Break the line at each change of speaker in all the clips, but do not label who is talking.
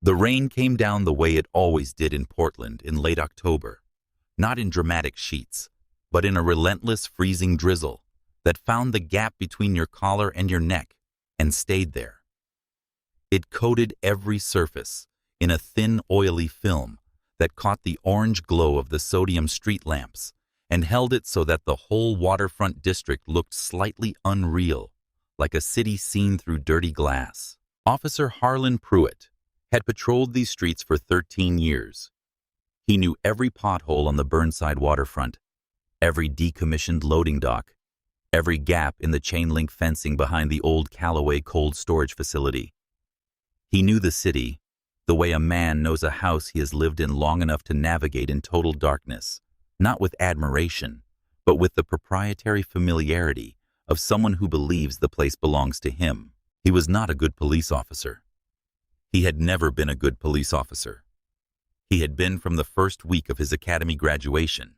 The rain came down the way it always did in Portland in late October, not in dramatic sheets, but in a relentless freezing drizzle that found the gap between your collar and your neck and stayed there. It coated every surface in a thin, oily film that caught the orange glow of the sodium street lamps and held it so that the whole waterfront district looked slightly unreal, like a city seen through dirty glass. Officer Harlan Pruitt had patrolled these streets for 13 years. He knew every pothole on the Burnside waterfront, every decommissioned loading dock, every gap in the chain-link fencing behind the old Callaway cold storage facility. He knew the city the way a man knows a house he has lived in long enough to navigate in total darkness, not with admiration, but with the proprietary familiarity of someone who believes the place belongs to him. He was not a good police officer. He had never been a good police officer. He had been from the first week of his academy graduation,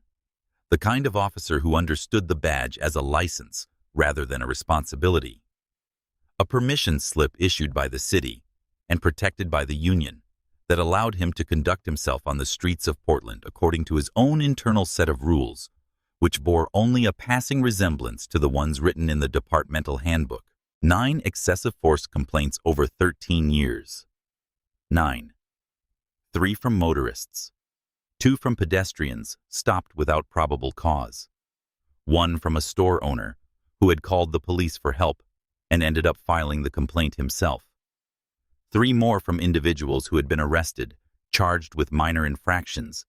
the kind of officer who understood the badge as a license rather than a responsibility, a permission slip issued by the city and protected by the union that allowed him to conduct himself on the streets of Portland according to his own internal set of rules, which bore only a passing resemblance to the ones written in the departmental handbook. 9 excessive force complaints over 13 years. 9. 3 from motorists. 2 from pedestrians stopped without probable cause. 1 from a store owner who had called the police for help and ended up filing the complaint himself. 3 more from individuals who had been arrested, charged with minor infractions,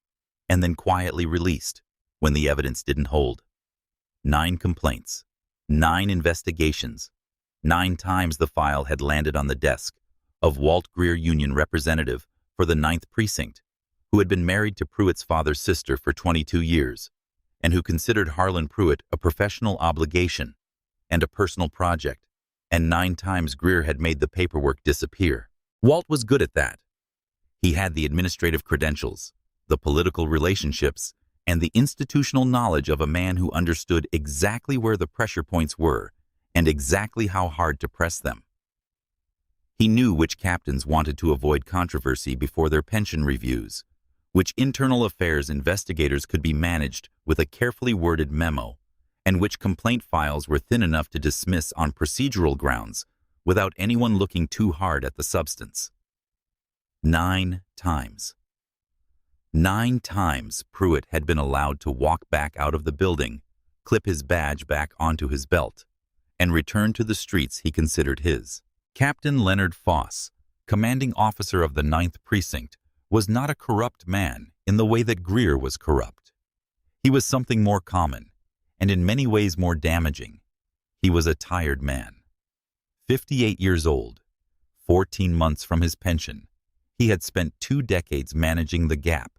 and then quietly released when the evidence didn't hold. 9 complaints, 9 investigations. 9 times the file had landed on the desk of Walt Greer union representative for the Ninth Precinct, who had been married to Pruitt's father's sister for 22 years, and who considered Harlan Pruitt a professional obligation and a personal project, and 9 times Greer had made the paperwork disappear. Walt was good at that. He had the administrative credentials, the political relationships, and the institutional knowledge of a man who understood exactly where the pressure points were and exactly how hard to press them. He knew which captains wanted to avoid controversy before their pension reviews, which internal affairs investigators could be managed with a carefully worded memo, and which complaint files were thin enough to dismiss on procedural grounds without anyone looking too hard at the substance. 9 times. 9 times Pruitt had been allowed to walk back out of the building, clip his badge back onto his belt, and return to the streets he considered his. Captain Leonard Foss, commanding officer of the Ninth Precinct, was not a corrupt man in the way that Greer was corrupt. He was something more common, and in many ways more damaging. He was a tired man. 58 years old, 14 months from his pension, he had spent 2 decades managing the gap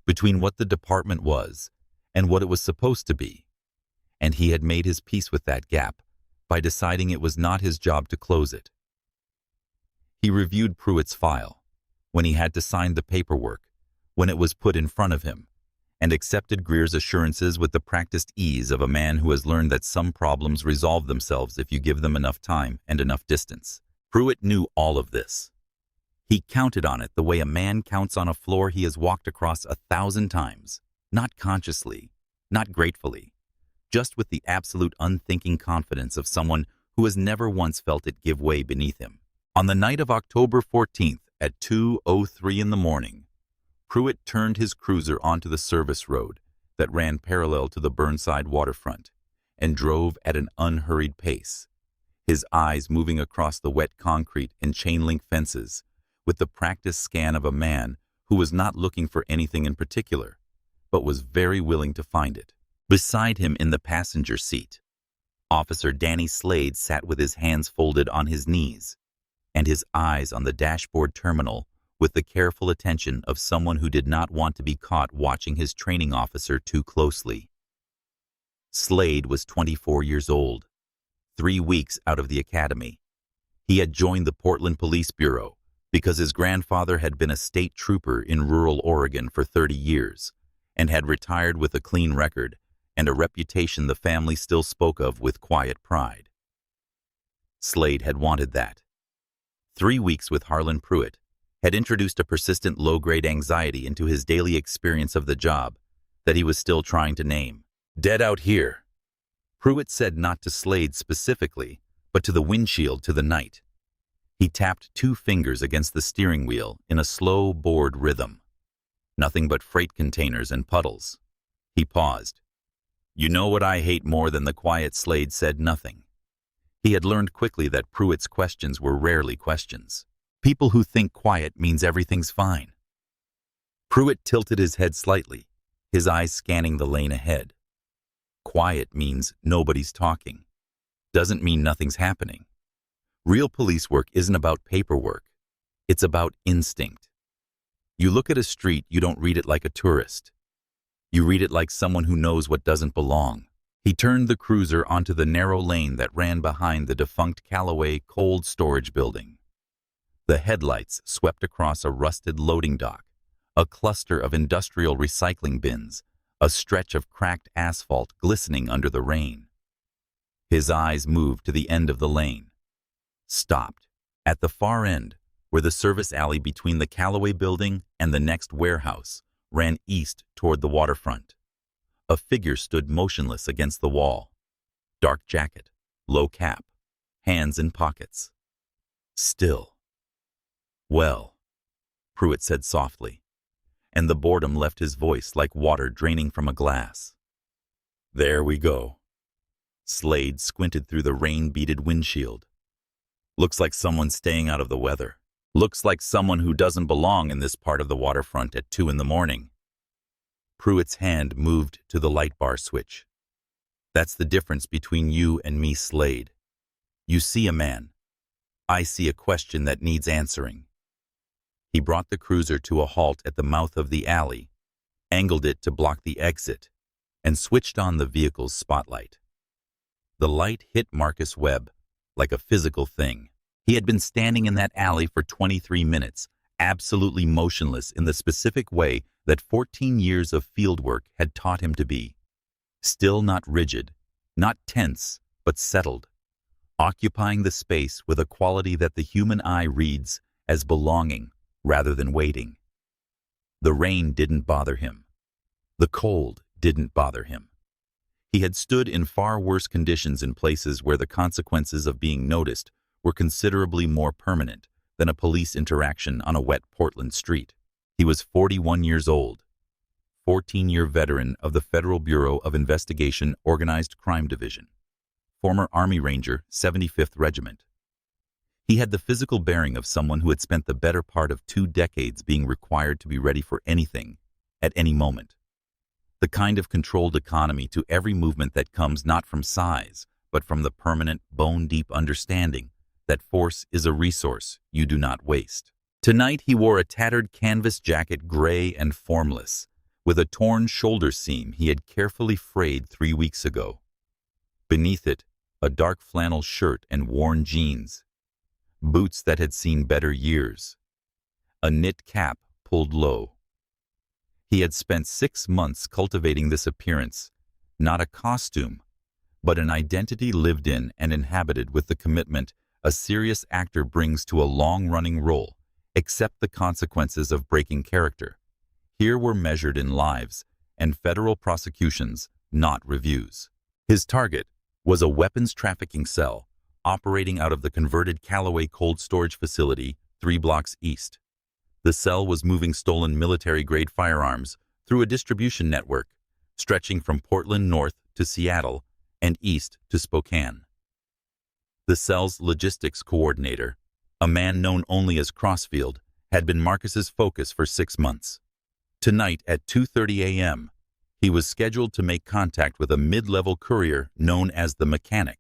between what the department was and what it was supposed to be, and he had made his peace with that gap by deciding it was not his job to close it. He reviewed Pruitt's file, when he had to sign the paperwork, when it was put in front of him, and accepted Greer's assurances with the practiced ease of a man who has learned that some problems resolve themselves if you give them enough time and enough distance. Pruitt knew all of this. He counted on it the way a man counts on a floor he has walked across 1,000 times, not consciously, not gratefully, just with the absolute unthinking confidence of someone who has never once felt it give way beneath him. On the night of October 14th at 2:03 in the morning, Pruitt turned his cruiser onto the service road that ran parallel to the Burnside waterfront and drove at an unhurried pace, his eyes moving across the wet concrete and chain-link fences with the practiced scan of a man who was not looking for anything in particular, but was very willing to find it. Beside him in the passenger seat, Officer Danny Slade sat with his hands folded on his knees and his eyes on the dashboard terminal with the careful attention of someone who did not want to be caught watching his training officer too closely. Slade was 24 years old, 3 weeks out of the academy. He had joined the Portland Police Bureau because his grandfather had been a state trooper in rural Oregon for 30 years and had retired with a clean record and a reputation the family still spoke of with quiet pride. Slade had wanted that. 3 weeks with Harlan Pruitt had introduced a persistent low-grade anxiety into his daily experience of the job that he was still trying to name. "Dead out here," Pruitt said, not to Slade specifically, but to the windshield to the night. He tapped 2 fingers against the steering wheel in a slow, bored rhythm. Nothing but freight containers and puddles. He paused. "You know what I hate more than the quiet?" Slade said nothing. He had learned quickly that Pruitt's questions were rarely questions. People who think quiet means everything's fine. Pruitt tilted his head slightly, his eyes scanning the lane ahead. Quiet means nobody's talking. Doesn't mean nothing's happening. Real police work isn't about paperwork. It's about instinct. You look at a street, you don't read it like a tourist. You read it like someone who knows what doesn't belong. He turned the cruiser onto the narrow lane that ran behind the defunct Callaway cold storage building. The headlights swept across a rusted loading dock, a cluster of industrial recycling bins, a stretch of cracked asphalt glistening under the rain. His eyes moved to the end of the lane. Stopped. At the far end, where the service alley between the Callaway building and the next warehouse ran east toward the waterfront. A figure stood motionless against the wall. Dark jacket, low cap, hands in pockets. Still. "Well," Pruitt said softly, and the boredom left his voice like water draining from a glass. "There we go." Slade squinted through the rain-beaded windshield. "Looks like someone staying out of the weather. Looks like someone who doesn't belong in this part of the waterfront at 2 in the morning. Pruitt's hand moved to the light bar switch. "That's the difference between you and me, Slade. You see a man. I see a question that needs answering." He brought the cruiser to a halt at the mouth of the alley, angled it to block the exit, and switched on the vehicle's spotlight. The light hit Marcus Webb like a physical thing. He had been standing in that alley for 23 minutes, absolutely motionless in the specific way that 14 years of fieldwork had taught him to be. Still not rigid, not tense, but settled, occupying the space with a quality that the human eye reads as belonging rather than waiting. The rain didn't bother him. The cold didn't bother him. He had stood in far worse conditions in places where the consequences of being noticed were considerably more permanent than a police interaction on a wet Portland street. He was 41 years old, 14-year veteran of the Federal Bureau of Investigation Organized Crime Division, former Army Ranger, 75th Regiment. He had the physical bearing of someone who had spent the better part of 2 decades being required to be ready for anything, at any moment. The kind of controlled economy to every movement that comes not from size, but from the permanent, bone-deep understanding that force is a resource you do not waste. Tonight he wore a tattered canvas jacket, gray and formless, with a torn shoulder seam he had carefully frayed 3 weeks ago. Beneath it, a dark flannel shirt and worn jeans, boots that had seen better years, a knit cap pulled low. He had spent 6 months cultivating this appearance, not a costume, but an identity lived in and inhabited with the commitment a serious actor brings to a long-running role. Accept the consequences of breaking character. Here were measured in lives and federal prosecutions, not reviews. His target was a weapons trafficking cell operating out of the converted Callaway cold storage facility 3 blocks east. The cell was moving stolen military-grade firearms through a distribution network stretching from Portland north to Seattle and east to Spokane. The cell's logistics coordinator, a man known only as Crossfield, had been Marcus's focus for 6 months. Tonight at 2:30 a.m., he was scheduled to make contact with a mid-level courier known as the Mechanic,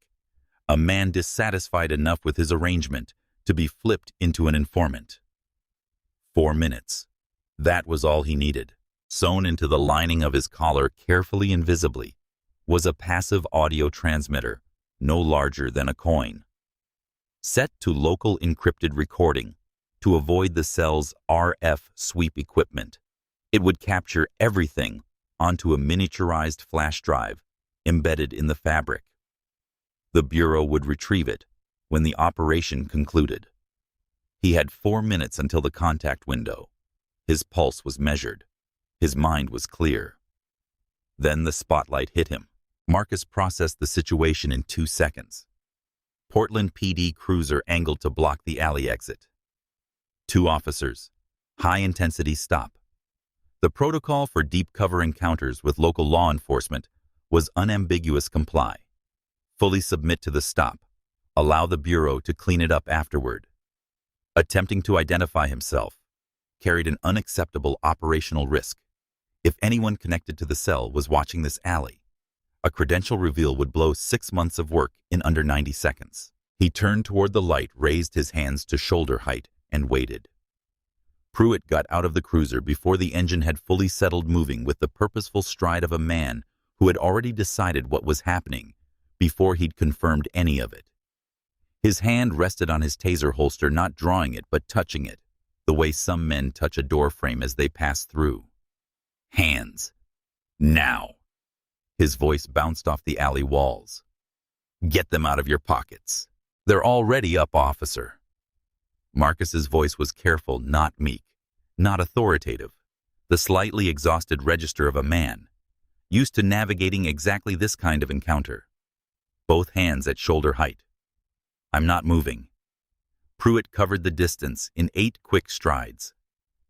a man dissatisfied enough with his arrangement to be flipped into an informant. 4 minutes. That was all he needed. Sewn into the lining of his collar carefully and visibly was a passive audio transmitter, no larger than a coin. Set to local encrypted recording to avoid the cell's RF sweep equipment, it would capture everything onto a miniaturized flash drive embedded in the fabric. The Bureau would retrieve it when the operation concluded. He had 4 minutes until the contact window. His pulse was measured. His mind was clear. Then the spotlight hit him. Marcus processed the situation in 2 seconds. Portland PD cruiser angled to block the alley exit. 2 officers. High-intensity stop. The protocol for deep cover encounters with local law enforcement was unambiguous: comply. Fully submit to the stop. Allow the Bureau to clean it up afterward. Attempting to identify himself carried an unacceptable operational risk. If anyone connected to the cell was watching this alley, a credential reveal would blow 6 months of work in under 90 seconds. He turned toward the light, raised his hands to shoulder height, and waited. Pruitt got out of the cruiser before the engine had fully settled, moving with the purposeful stride of a man who had already decided what was happening before he'd confirmed any of it. His hand rested on his taser holster, not drawing it but touching it, the way some men touch a door frame as they pass through. Hands. Now. His voice bounced off the alley walls. Get them out of your pockets. They're already up, officer. Marcus's voice was careful, not meek, not authoritative, the slightly exhausted register of a man, used to navigating exactly this kind of encounter. Both hands at shoulder height. I'm not moving. Pruitt covered the distance in 8 quick strides.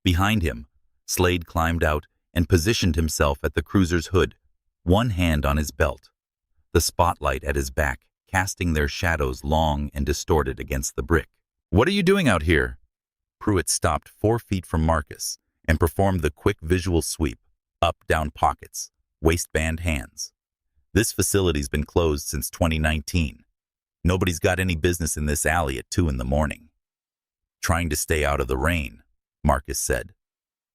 Behind him, Slade climbed out and positioned himself at the cruiser's hood, one hand on his belt, the spotlight at his back casting their shadows long and distorted against the brick. What are you doing out here? Pruitt stopped 4 feet from Marcus and performed the quick visual sweep, up, down pockets, waistband, hands. This facility's been closed since 2019. Nobody's got any business in this alley at 2 in the morning. Trying to stay out of the rain, Marcus said.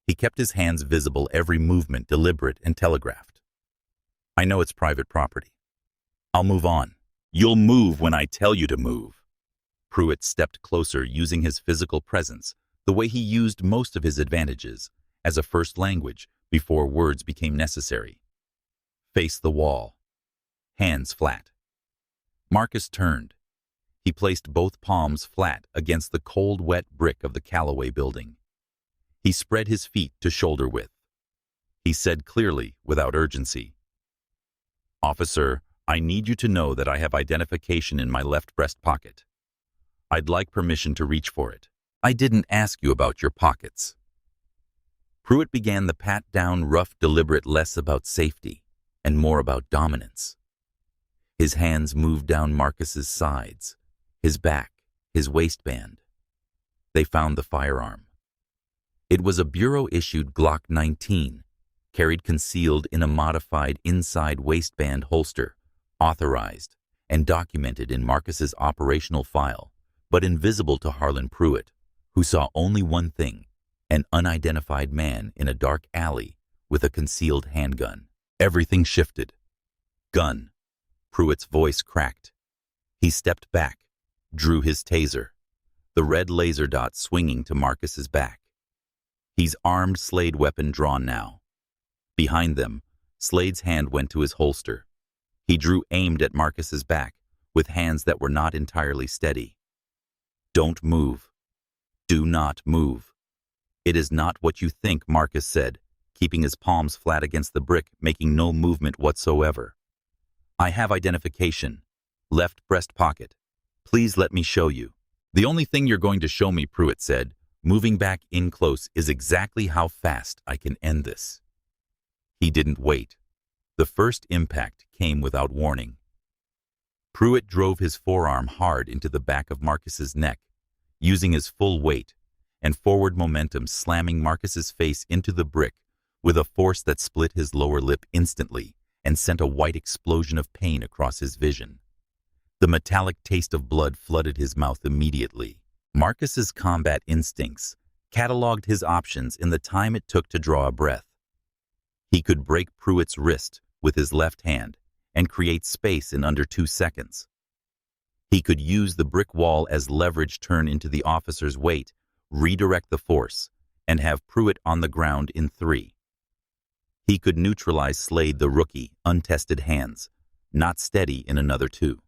He kept his hands visible, every movement deliberate and telegraphed. I know it's private property. I'll move on. You'll move when I tell you to move. Pruitt stepped closer, using his physical presence, the way he used most of his advantages, as a first language before words became necessary. Face the wall. Hands flat. Marcus turned. He placed both palms flat against the cold, wet brick of the Callaway building. He spread his feet to shoulder width. He said clearly, without urgency, Officer, I need you to know that I have identification in my left breast pocket. I'd like permission to reach for it. I didn't ask you about your pockets. Pruitt began the pat-down, rough, deliberate, less about safety and more about dominance. His hands moved down Marcus's sides, his back, his waistband. They found the firearm. It was a Bureau-issued Glock 19, carried concealed in a modified inside waistband holster, authorized and documented in Marcus's operational file, but invisible to Harlan Pruitt, who saw only one thing, an unidentified man in a dark alley with a concealed handgun. Everything shifted. Gun. Pruitt's voice cracked. He stepped back, drew his taser, the red laser dot swinging to Marcus's back. He's armed, Slade weapon drawn now. Behind them, Slade's hand went to his holster. He drew, aimed at Marcus's back, with hands that were not entirely steady. Don't move. Do not move. It is not what you think, Marcus said, keeping his palms flat against the brick, making no movement whatsoever. I have identification. Left breast pocket. Please let me show you. The only thing you're going to show me, Pruitt said, moving back in close, is exactly how fast I can end this. He didn't wait. The first impact came without warning. Pruitt drove his forearm hard into the back of Marcus's neck, using his full weight and forward momentum, slamming Marcus's face into the brick with a force that split his lower lip instantly and sent a white explosion of pain across his vision. The metallic taste of blood flooded his mouth immediately. Marcus's combat instincts cataloged his options in the time it took to draw a breath. He could break Pruitt's wrist with his left hand and create space in under 2 seconds. He could use the brick wall as leverage, turn into the officer's weight, redirect the force, and have Pruitt on the ground in 3. He could neutralize Slade, the rookie, untested hands, not steady, in another 2.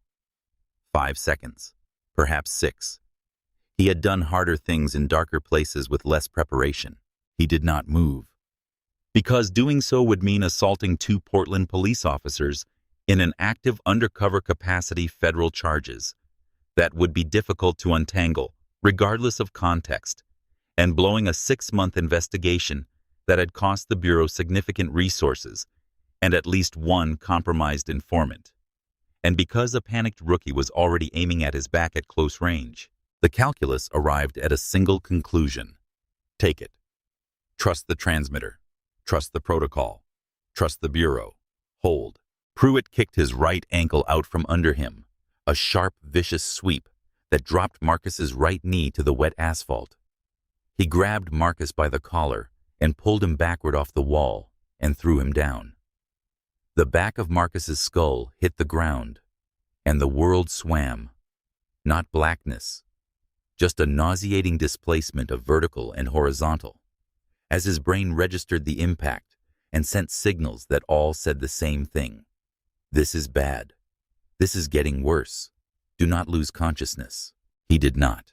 5 seconds, perhaps 6. He had done harder things in darker places with less preparation. He did not move, because doing so would mean assaulting 2 Portland police officers in an active undercover capacity, federal charges that would be difficult to untangle, regardless of context, and blowing a 6-month investigation that had cost the Bureau significant resources and at least one compromised informant. And because a panicked rookie was already aiming at his back at close range, the calculus arrived at a single conclusion. Take it. Trust the transmitter. Trust the protocol. Trust the Bureau. Hold. Pruitt kicked his right ankle out from under him, a sharp, vicious sweep that dropped Marcus's right knee to the wet asphalt. He grabbed Marcus by the collar and pulled him backward off the wall and threw him down. The back of Marcus's skull hit the ground, and the world swam. Not blackness, just a nauseating displacement of vertical and horizontal, as his brain registered the impact and sent signals that all said the same thing. This is bad. This is getting worse. Do not lose consciousness. He did not.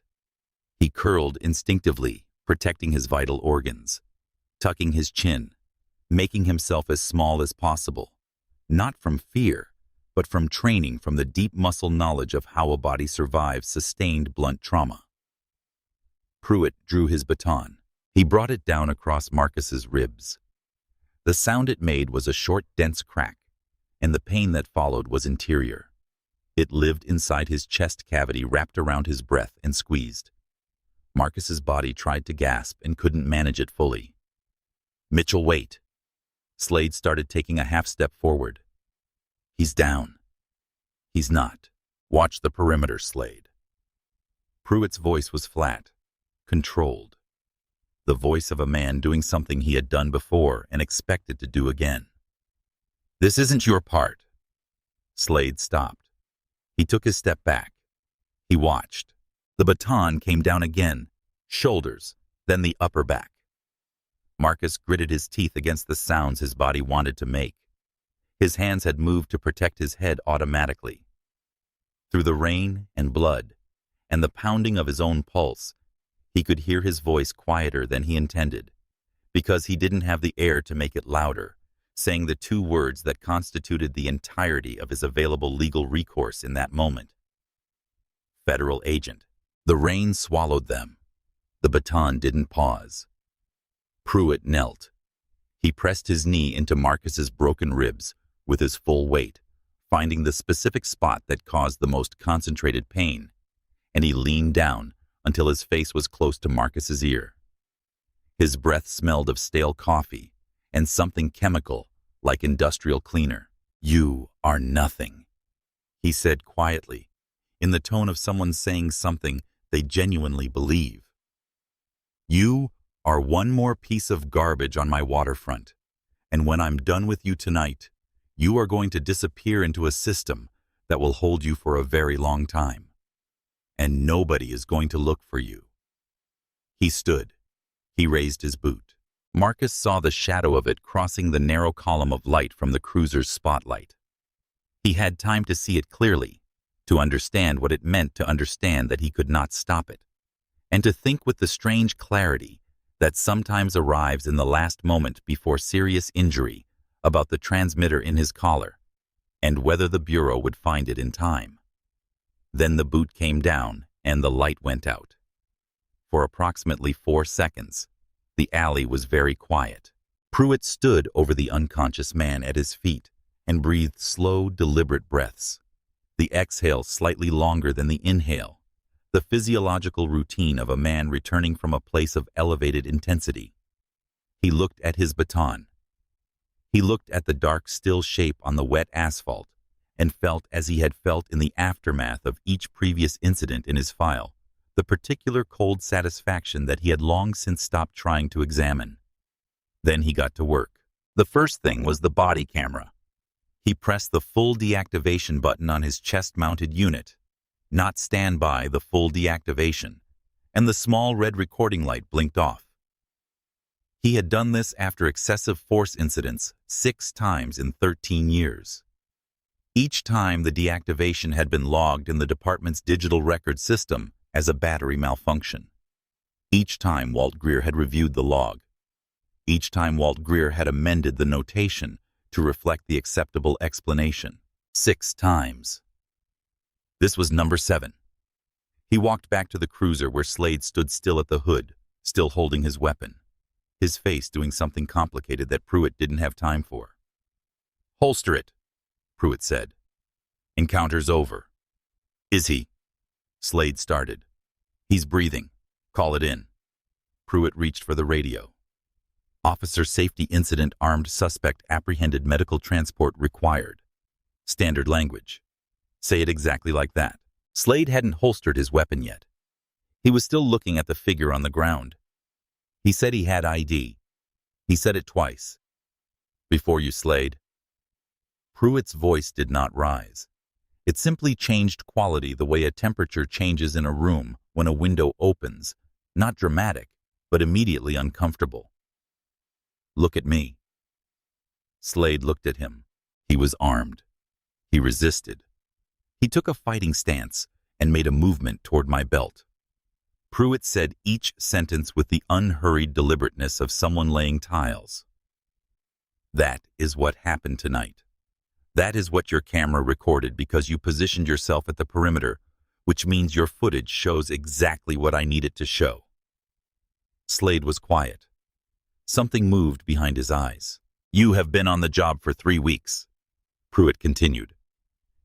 He curled instinctively, protecting his vital organs, tucking his chin, making himself as small as possible, not from fear, but from training from the deep muscle knowledge of how a body survives sustained blunt trauma. Pruitt drew his baton. He brought it down across Marcus's ribs. The sound it made was a short, dense crack, and the pain that followed was interior. It lived inside his chest cavity, wrapped around his breath and squeezed. Marcus's body tried to gasp and couldn't manage it fully. Mitchell, wait. Slade started taking a half-step forward. He's down. He's not. Watch the perimeter, Slade. Pruitt's voice was flat, controlled. The voice of a man doing something he had done before and expected to do again. This isn't your part. Slade stopped. He took his step back. He watched. The baton came down again, shoulders, then the upper back. Marcus gritted his teeth against the sounds his body wanted to make. His hands had moved to protect his head automatically. Through the rain and blood and the pounding of his own pulse, he could hear his voice quieter than he intended, because he didn't have the air to make it louder, saying the 2 words that constituted the entirety of his available legal recourse in that moment. Federal agent. The rain swallowed them. The baton didn't pause. Pruitt knelt. He pressed his knee into Marcus's broken ribs with his full weight, finding the specific spot that caused the most concentrated pain, and he leaned down until his face was close to Marcus's ear. His breath smelled of stale coffee and something chemical, like industrial cleaner. You are nothing, he said quietly, in the tone of someone saying something they genuinely believe. You are one more piece of garbage on my waterfront, and when I'm done with you tonight, you are going to disappear into a system that will hold you for a very long time, and nobody is going to look for you. He stood. He raised his boot. Marcus saw the shadow of it crossing the narrow column of light from the cruiser's spotlight. He had time to see it clearly, to understand what it meant to understand that he could not stop it, and to think with the strange clarity that sometimes arrives in the last moment before serious injury about the transmitter in his collar, and whether the Bureau would find it in time. Then the boot came down and the light went out. For approximately 4 seconds, the alley was very quiet. Pruitt stood over the unconscious man at his feet and breathed slow, deliberate breaths. The exhale slightly longer than the inhale, the physiological routine of a man returning from a place of elevated intensity. He looked at his baton. He looked at the dark, still shape on the wet asphalt and felt, as he had felt in the aftermath of each previous incident in his file, the particular cold satisfaction that he had long since stopped trying to examine. Then he got to work. The first thing was the body camera. He pressed the full deactivation button on his chest-mounted unit, not standby, the full deactivation, and the small red recording light blinked off. He had done this after excessive force incidents 6 times in 13 years. Each time the deactivation had been logged in the department's digital record system as a battery malfunction. Each time Walt Greer had reviewed the log. Each time Walt Greer had amended the notation to reflect the acceptable explanation. 6 times. This was number 7. He walked back to the cruiser where Slade stood still at the hood, still holding his weapon, his face doing something complicated that Pruitt didn't have time for. "Holster it," Pruitt said. "Encounter's over." "Is he?" Slade started. "He's breathing. Call it in." Pruitt reached for the radio. "Officer safety incident, armed suspect apprehended, medical transport required." Standard language. "Say it exactly like that." Slade hadn't holstered his weapon yet. He was still looking at the figure on the ground. He said he had ID. He said it twice. "Before you, Slade." Pruitt's voice did not rise. It simply changed quality the way a temperature changes in a room when a window opens, not dramatic, but immediately uncomfortable. "Look at me." Slade looked at him. He was armed. He resisted. He took a fighting stance and made a movement toward my belt. Pruitt said each sentence with the unhurried deliberateness of someone laying tiles. "That is what happened tonight. That is what your camera recorded because you positioned yourself at the perimeter, which means your footage shows exactly what I need it to show." Slade was quiet. Something moved behind his eyes. "You have been on the job for 3 weeks," Pruitt continued.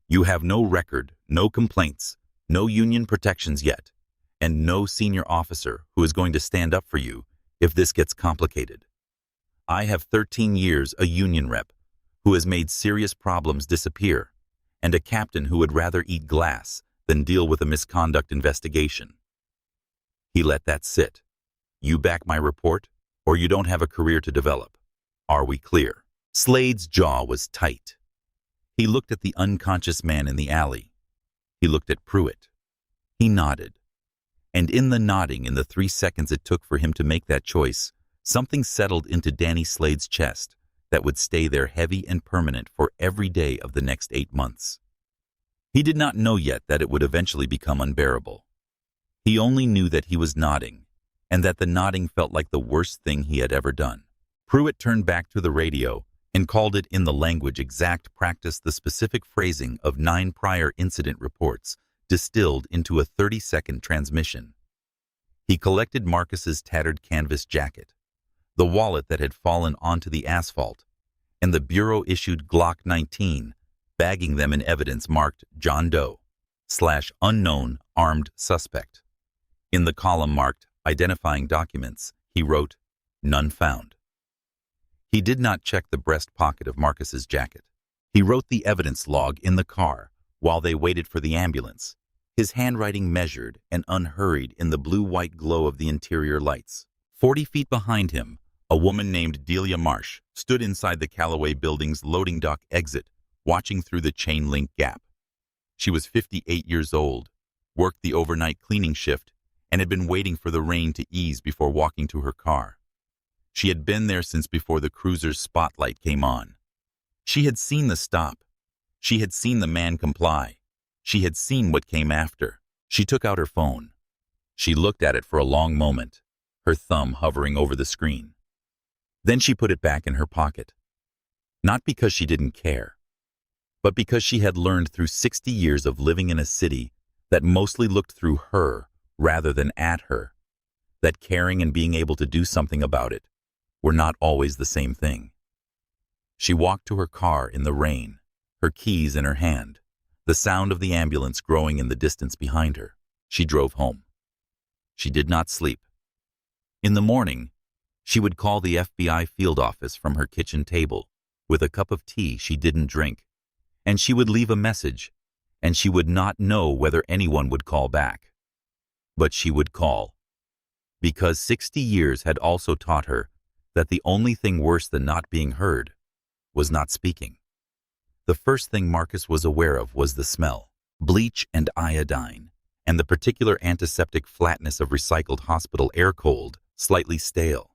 "You have no record, no complaints, no union protections yet, and no senior officer who is going to stand up for you if this gets complicated. I have 13 years a union rep who has made serious problems disappear, and a captain who would rather eat glass than deal with a misconduct investigation." He let that sit. "You back my report, or you don't have a career to develop. Are we clear?" Slade's jaw was tight. He looked at the unconscious man in the alley. He looked at Pruitt. He nodded. And in the nodding, in the 3 seconds it took for him to make that choice, something settled into Danny Slade's chest that would stay there heavy and permanent for every day of the next 8 months. He did not know yet that it would eventually become unbearable. He only knew that he was nodding, and that the nodding felt like the worst thing he had ever done. Pruitt turned back to the radio and called it in the language exact practice the specific phrasing of 9 prior incident reports distilled into a 30-second transmission. He collected Marcus's tattered canvas jacket, the wallet that had fallen onto the asphalt, and the Bureau-issued Glock 19, bagging them in evidence marked John Doe / unknown armed suspect. In the column marked Identifying Documents, he wrote, "None found." He did not check the breast pocket of Marcus's jacket. He wrote the evidence log in the car while they waited for the ambulance, his handwriting measured and unhurried in the blue-white glow of the interior lights. 40 feet behind him, a woman named Delia Marsh stood inside the Callaway Building's loading dock exit, watching through the chain-link gap. She was 58 years old, worked the overnight cleaning shift, and had been waiting for the rain to ease before walking to her car. She had been there since before the cruiser's spotlight came on. She had seen the stop. She had seen the man comply. She had seen what came after. She took out her phone. She looked at it for a long moment, her thumb hovering over the screen. Then she put it back in her pocket. Not because she didn't care, but because she had learned through 60 years of living in a city that mostly looked through her rather than at her, that caring and being able to do something about it were not always the same thing. She walked to her car in the rain, her keys in her hand, the sound of the ambulance growing in the distance behind her. She drove home. She did not sleep. In the morning, she would call the FBI field office from her kitchen table with a cup of tea she didn't drink, and she would leave a message, and she would not know whether anyone would call back. But she would call, because 60 years had also taught her that the only thing worse than not being heard was not speaking. The first thing Marcus was aware of was the smell, bleach and iodine, and the particular antiseptic flatness of recycled hospital air, cold, slightly stale.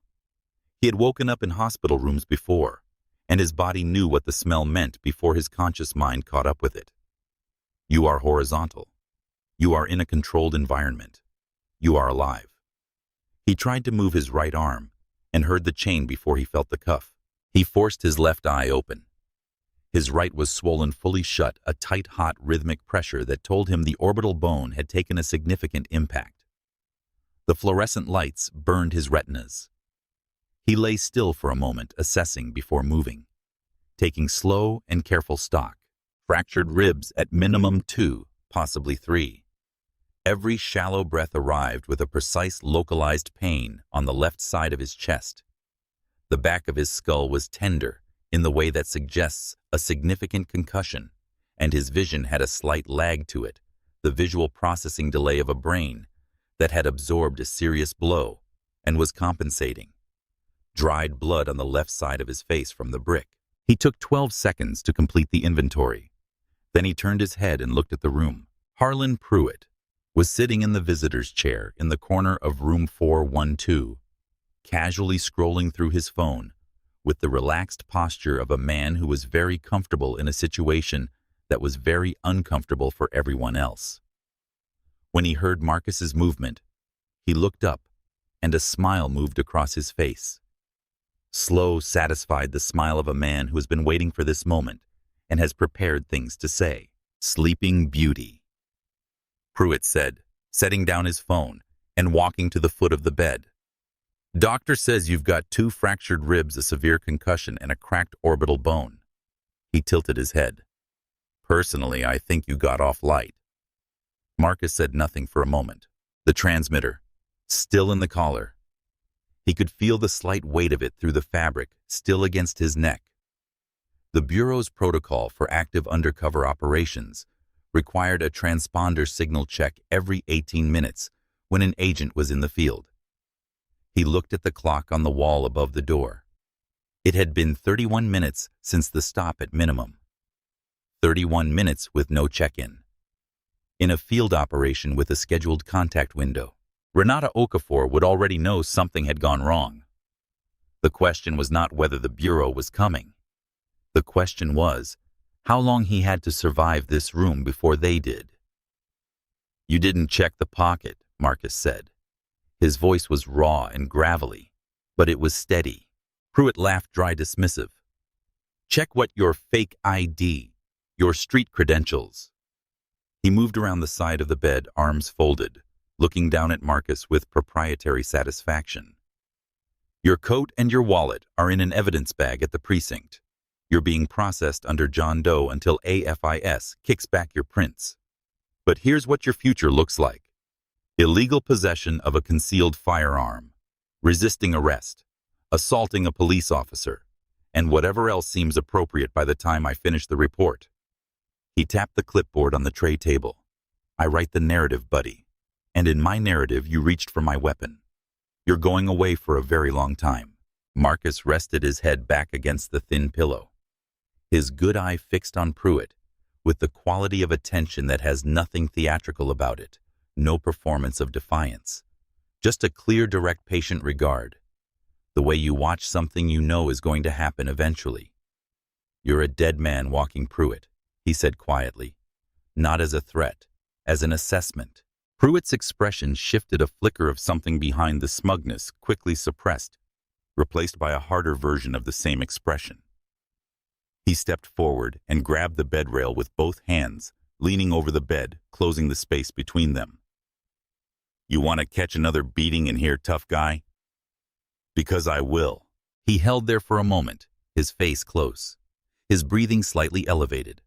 He had woken up in hospital rooms before, and his body knew what the smell meant before his conscious mind caught up with it. You are horizontal. You are in a controlled environment. You are alive." He tried to move his right arm and heard the chain before he felt the cuff. He forced his left eye open. His right was swollen fully shut, a tight, hot, rhythmic pressure that told him the orbital bone had taken a significant impact. The fluorescent lights burned his retinas. He lay still for a moment, assessing before moving, taking slow and careful stock. Fractured ribs at minimum 2, possibly 3. Every shallow breath arrived with a precise localized pain on the left side of his chest. The back of his skull was tender in the way that suggests a significant concussion, and his vision had a slight lag to it, the visual processing delay of a brain that had absorbed a serious blow and was compensating. Dried blood on the left side of his face from the brick. He took 12 seconds to complete the inventory. Then he turned his head and looked at the room. Harlan Pruitt was sitting in the visitor's chair in the corner of room 412, casually scrolling through his phone with the relaxed posture of a man who was very comfortable in a situation that was very uncomfortable for everyone else. When he heard Marcus's movement, he looked up, and a smile moved across his face. Slow, satisfied, the smile of a man who has been waiting for this moment and has prepared things to say. "Sleeping Beauty," Pruitt said, setting down his phone and walking to the foot of the bed. "Doctor says you've got 2 fractured ribs, a severe concussion, and a cracked orbital bone." He tilted his head. "Personally, I think you got off light." Marcus said nothing for a moment. The transmitter, still in the collar. He could feel the slight weight of it through the fabric, still against his neck. The Bureau's protocol for active undercover operations required a transponder signal check every 18 minutes when an agent was in the field. He looked at the clock on the wall above the door. It had been 31 minutes since the stop at minimum. 31 minutes with no check-in. In a field operation with a scheduled contact window, Renata Okafor would already know something had gone wrong. The question was not whether the Bureau was coming. The question was how long he had to survive this room before they did. "You didn't check the pocket," Marcus said. His voice was raw and gravelly, but it was steady. Pruitt laughed, dry, dismissive. "Check what your fake ID, your street credentials." He moved around the side of the bed, arms folded, looking down at Marcus with proprietary satisfaction. "Your coat and your wallet are in an evidence bag at the precinct. You're being processed under John Doe until AFIS kicks back your prints. But here's what your future looks like. Illegal possession of a concealed firearm, resisting arrest, assaulting a police officer, and whatever else seems appropriate by the time I finish the report." He tapped the clipboard on the tray table. "I write the narrative, buddy. And in my narrative, you reached for my weapon. You're going away for a very long time." Marcus rested his head back against the thin pillow, his good eye fixed on Pruitt, with the quality of attention that has nothing theatrical about it, no performance of defiance, just a clear, direct, patient regard, the way you watch something you know is going to happen eventually. "You're a dead man walking, Pruitt," he said quietly, not as a threat, as an assessment. Pruitt's expression shifted, a flicker of something behind the smugness quickly suppressed, replaced by a harder version of the same expression. He stepped forward and grabbed the bed rail with both hands, leaning over the bed, closing the space between them. "You want to catch another beating in here, tough guy?" "Because I will." He held there for a moment, his face close, his breathing slightly elevated.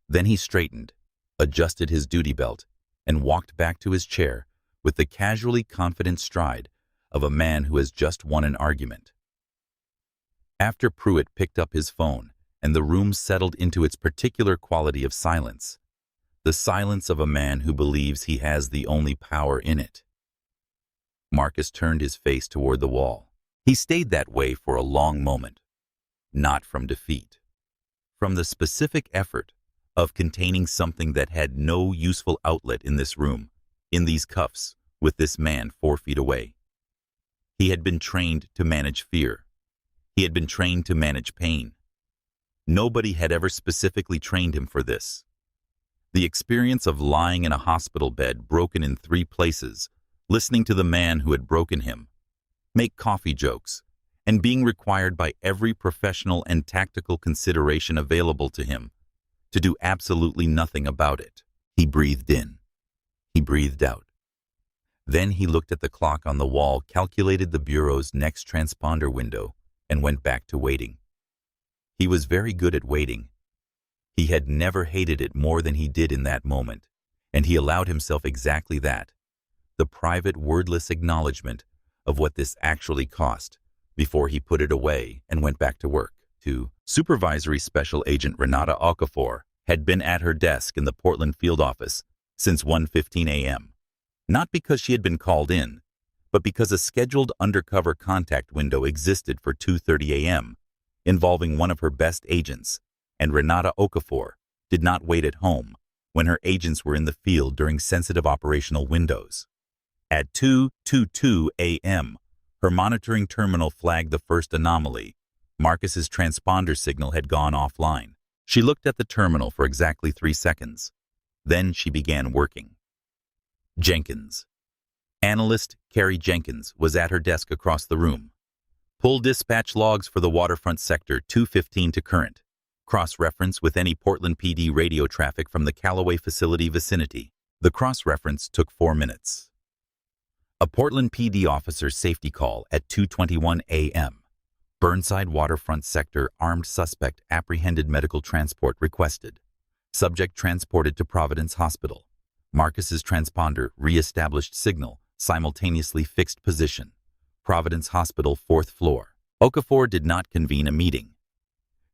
Then he straightened, adjusted his duty belt, and walked back to his chair with the casually confident stride of a man who has just won an argument. After Pruitt picked up his phone and the room settled into its particular quality of silence, the silence of a man who believes he has the only power in it, Marcus turned his face toward the wall. He stayed that way for a long moment, not from defeat, from the specific effort of containing something that had no useful outlet in this room, in these cuffs, with this man 4 feet away. He had been trained to manage fear. He had been trained to manage pain. Nobody had ever specifically trained him for this. The experience of lying in a hospital bed broken in 3 places, listening to the man who had broken him, make coffee jokes, and being required by every professional and tactical consideration available to him to do absolutely nothing about it. He breathed in. He breathed out. Then he looked at the clock on the wall, calculated the bureau's next transponder window, and went back to waiting. He was very good at waiting. He had never hated it more than he did in that moment, and he allowed himself exactly that, the private wordless acknowledgement of what this actually cost, before he put it away and went back to work. Supervisory Special Agent Renata Okafor had been at her desk in the Portland field office since 1:15 a.m., not because she had been called in, but because a scheduled undercover contact window existed for 2:30 a.m., involving one of her best agents, and Renata Okafor did not wait at home when her agents were in the field during sensitive operational windows. At 2:22 a.m., her monitoring terminal flagged the first anomaly. Marcus's transponder signal had gone offline. She looked at the terminal for exactly 3 seconds. Then she began working. Jenkins. Analyst Carrie Jenkins was at her desk across the room. Pull dispatch logs for the waterfront sector 215 to current. Cross-reference with any Portland PD radio traffic from the Callaway facility vicinity. The cross-reference took 4 minutes. A Portland PD officer's safety call at 2:21 a.m. Burnside waterfront sector armed suspect apprehended, medical transport requested. Subject transported to Providence Hospital. Marcus's transponder re-established signal, simultaneously fixed position. Providence Hospital, 4th floor. Okafor did not convene a meeting.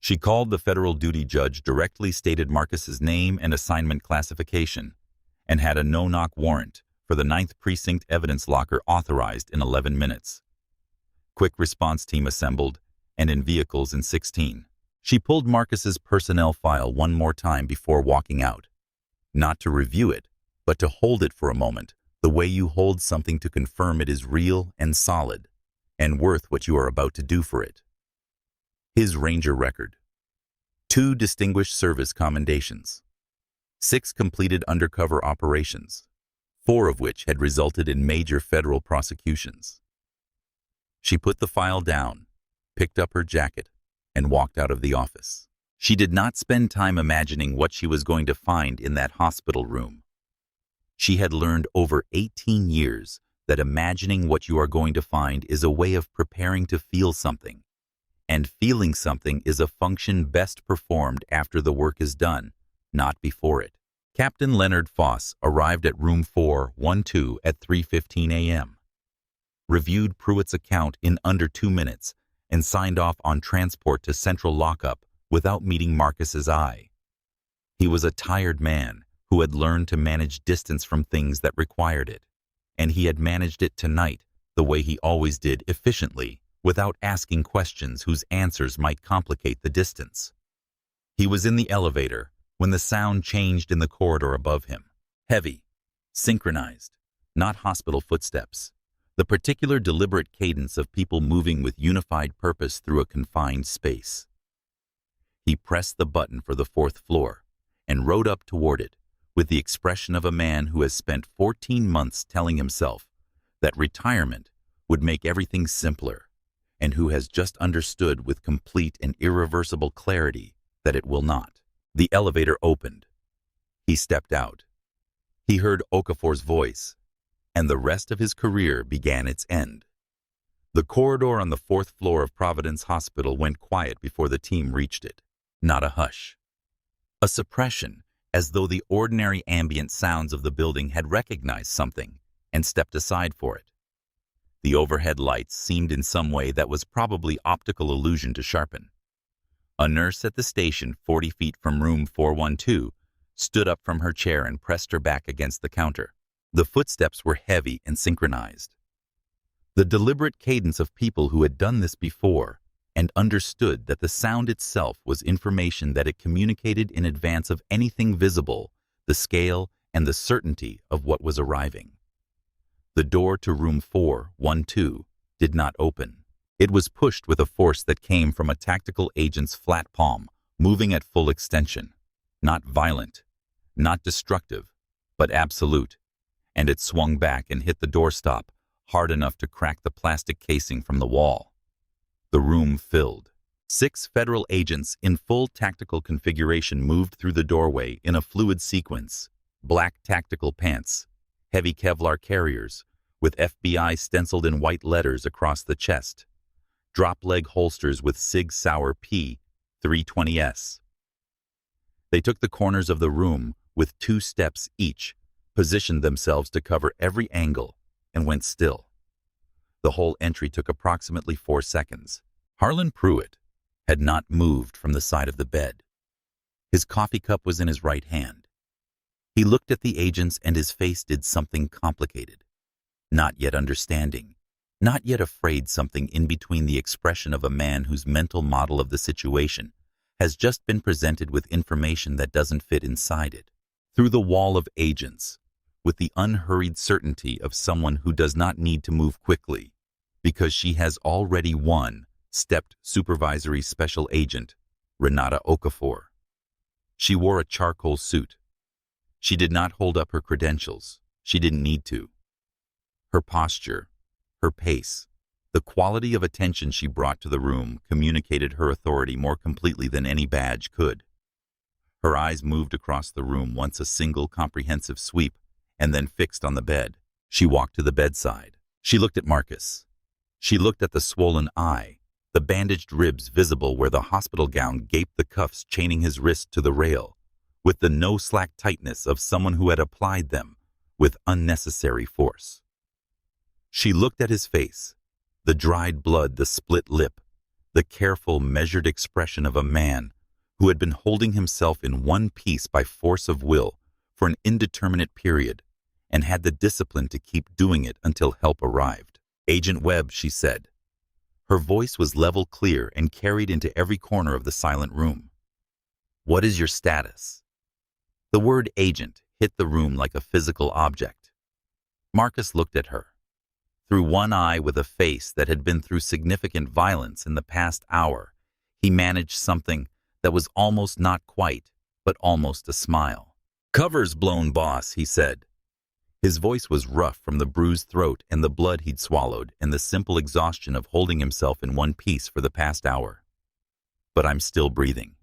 She called the federal duty judge, directly stated Marcus's name and assignment classification, and had a no-knock warrant for the Ninth Precinct evidence locker authorized in 11 minutes. Quick response team assembled, and in vehicles in 16. She pulled Marcus's personnel file one more time before walking out. Not to review it, but to hold it for a moment, the way you hold something to confirm it is real and solid, and worth what you are about to do for it. His Ranger record. 2 distinguished service commendations. 6 completed undercover operations, 4 of which had resulted in major federal prosecutions. She put the file down, picked up her jacket, and walked out of the office. She did not spend time imagining what she was going to find in that hospital room. She had learned over 18 years that imagining what you are going to find is a way of preparing to feel something, and feeling something is a function best performed after the work is done, not before it. Captain Leonard Foss arrived at room 412 at 3:15 a.m., reviewed Pruitt's account in under 2 minutes, and signed off on transport to central lockup without meeting Marcus's eye. He was a tired man who had learned to manage distance from things that required it, and he had managed it tonight the way he always did, efficiently, without asking questions whose answers might complicate the distance. He was in the elevator when the sound changed in the corridor above him. Heavy, synchronized, not hospital footsteps. The particular deliberate cadence of people moving with unified purpose through a confined space. He pressed the button for the 4th floor and rode up toward it with the expression of a man who has spent 14 months telling himself that retirement would make everything simpler, and who has just understood with complete and irreversible clarity that it will not. The elevator opened. He stepped out. He heard Okafor's voice, and the rest of his career began its end. The corridor on the 4th floor of Providence Hospital went quiet before the team reached it. Not a hush. A suppression, as though the ordinary ambient sounds of the building had recognized something and stepped aside for it. The overhead lights seemed in some way that was probably optical illusion to sharpen. A nurse at the station 40 feet from room 412 stood up from her chair and pressed her back against the counter. The footsteps were heavy and synchronized. The deliberate cadence of people who had done this before and understood that the sound itself was information that it communicated in advance of anything visible, the scale and the certainty of what was arriving. The door to room 412 did not open. It was pushed with a force that came from a tactical agent's flat palm, moving at full extension. Not violent, not destructive, but absolute. and it swung back and hit the doorstop hard enough to crack the plastic casing from the wall. The room filled. 6 federal agents in full tactical configuration moved through the doorway in a fluid sequence. Black tactical pants, heavy Kevlar carriers, with FBI stenciled in white letters across the chest, drop-leg holsters with Sig Sauer P. 320s. They took the corners of the room with 2 steps each, positioned themselves to cover every angle, and went still. The whole entry took approximately 4 seconds. Harlan Pruitt had not moved from the side of the bed. His coffee cup was in his right hand. He looked at the agents and his face did something complicated. Not yet understanding, not yet afraid, something in between the expression of a man whose mental model of the situation has just been presented with information that doesn't fit inside it. Through the wall of agents, with the unhurried certainty of someone who does not need to move quickly, because she has already won, stepped Supervisory Special Agent Renata Okafor. She wore a charcoal suit. She did not hold up her credentials. She didn't need to. Her posture, her pace, the quality of attention she brought to the room communicated her authority more completely than any badge could. Her eyes moved across the room once, a single comprehensive sweep, and then fixed on the bed. She walked to the bedside. She looked at Marcus. She looked at the swollen eye, the bandaged ribs visible where the hospital gown gaped, the cuffs chaining his wrist to the rail, with the no-slack tightness of someone who had applied them with unnecessary force. She looked at his face, the dried blood, the split lip, the careful, measured expression of a man who had been holding himself in one piece by force of will for an indeterminate period and had the discipline to keep doing it until help arrived. "Agent Webb," she said. Her voice was level, clear, and carried into every corner of the silent room. "What is your status?" The word agent hit the room like a physical object. Marcus looked at her. Through one eye, with a face that had been through significant violence in the past hour, he managed something that was almost not quite, but almost a smile. "Cover's blown, boss," he said. His voice was rough from the bruised throat and the blood he'd swallowed and the simple exhaustion of holding himself in one piece for the past hour. "But I'm still breathing."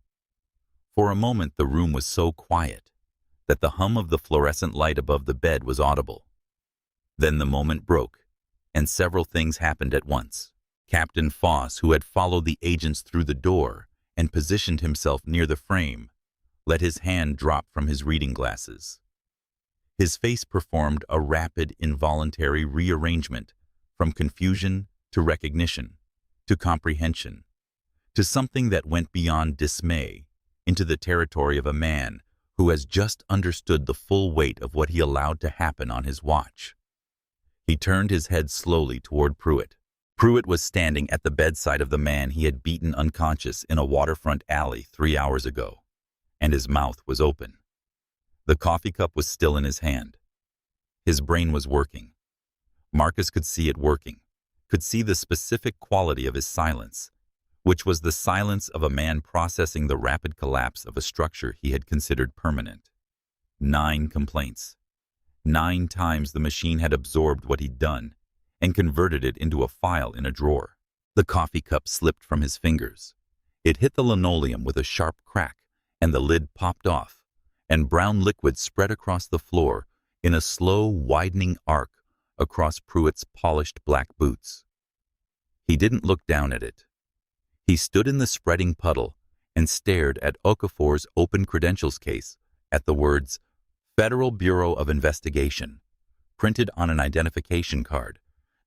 For a moment the room was so quiet that the hum of the fluorescent light above the bed was audible. Then the moment broke, and several things happened at once. Captain Foss, who had followed the agents through the door and positioned himself near the frame, let his hand drop from his reading glasses. His face performed a rapid, involuntary rearrangement from confusion to recognition, to comprehension, to something that went beyond dismay, into the territory of a man who has just understood the full weight of what he allowed to happen on his watch. He turned his head slowly toward Pruitt. Pruitt was standing at the bedside of the man he had beaten unconscious in a waterfront alley 3 hours ago, and his mouth was open. The coffee cup was still in his hand. His brain was working. Marcus could see it working, could see the specific quality of his silence, which was the silence of a man processing the rapid collapse of a structure he had considered permanent. 9 complaints. 9 times the machine had absorbed what he'd done and converted it into a file in a drawer. The coffee cup slipped from his fingers. It hit the linoleum with a sharp crack, and the lid popped off, and brown liquid spread across the floor in a slow, widening arc across Pruitt's polished black boots. He didn't look down at it. He stood in the spreading puddle and stared at Okafor's open credentials case, at the words Federal Bureau of Investigation, printed on an identification card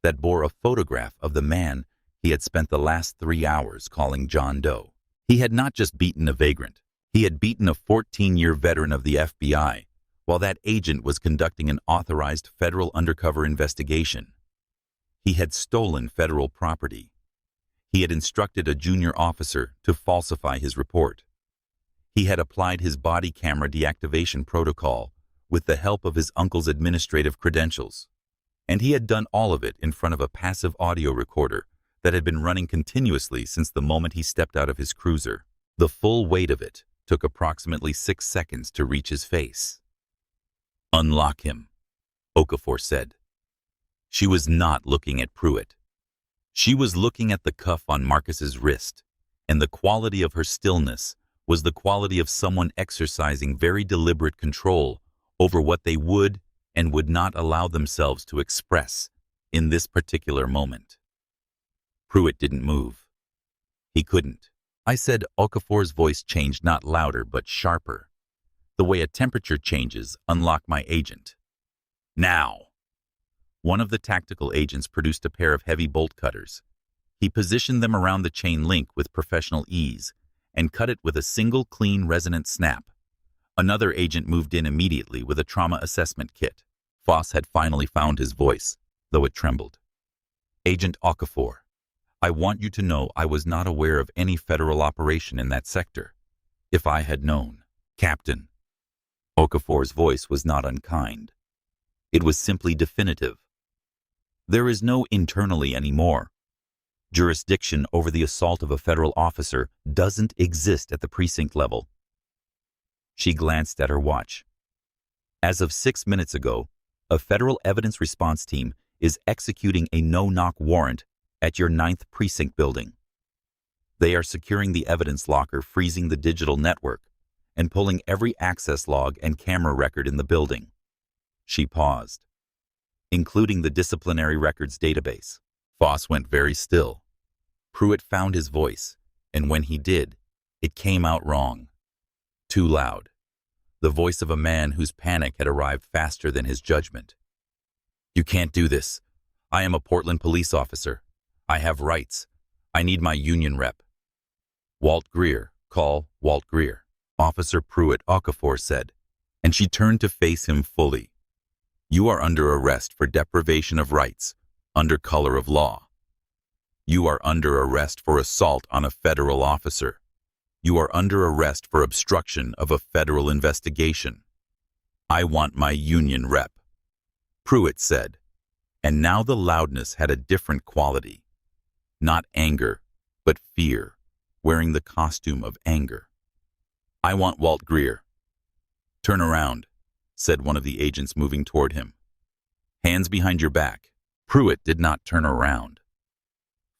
that bore a photograph of the man he had spent the last 3 hours calling John Doe. He had not just beaten a vagrant. He had beaten a 14-year veteran of the FBI while that agent was conducting an authorized federal undercover investigation. He had stolen federal property. He had instructed a junior officer to falsify his report. He had applied his body camera deactivation protocol with the help of his uncle's administrative credentials. And he had done all of it in front of a passive audio recorder that had been running continuously since the moment he stepped out of his cruiser. The full weight of it took approximately 6 seconds to reach his face. "Unlock him," Okafor said. She was not looking at Pruitt. She was looking at the cuff on Marcus's wrist, and the quality of her stillness was the quality of someone exercising very deliberate control over what they would and would not allow themselves to express in this particular moment. Pruitt didn't move. He couldn't. I said. Okafor's voice changed, not louder but sharper. The way a temperature changes. Unlock my agent. Now. One of the tactical agents produced a pair of heavy bolt cutters. He positioned them around the chain link with professional ease and cut it with a single clean resonant snap. Another agent moved in immediately with a trauma assessment kit. Foss had finally found his voice, though it trembled. Agent Okafor, I want you to know I was not aware of any federal operation in that sector. If I had known, Captain. Okafor's voice was not unkind. It was simply definitive. There is no internally anymore. Jurisdiction over the assault of a federal officer doesn't exist at the precinct level. She glanced at her watch. As of 6 minutes ago, a federal evidence response team is executing a no-knock warrant at your Ninth Precinct building. They are securing the evidence locker, freezing the digital network, and pulling every access log and camera record in the building. She paused. Including the disciplinary records database. Foss went very still. Pruitt found his voice, and when he did, it came out wrong. Too loud. The voice of a man whose panic had arrived faster than his judgment. You can't do this. I am a Portland police officer. I have rights. I need my union rep. Walt Greer. Call Walt Greer. Officer Pruitt, Okafor said, and she turned to face him fully. You are under arrest for deprivation of rights, under color of law. You are under arrest for assault on a federal officer. You are under arrest for obstruction of a federal investigation. I want my union rep, Pruitt said, and now the loudness had a different quality. Not anger, but fear, wearing the costume of anger. I want Walt Greer. Turn around, said one of the agents moving toward him. Hands behind your back. Pruitt did not turn around.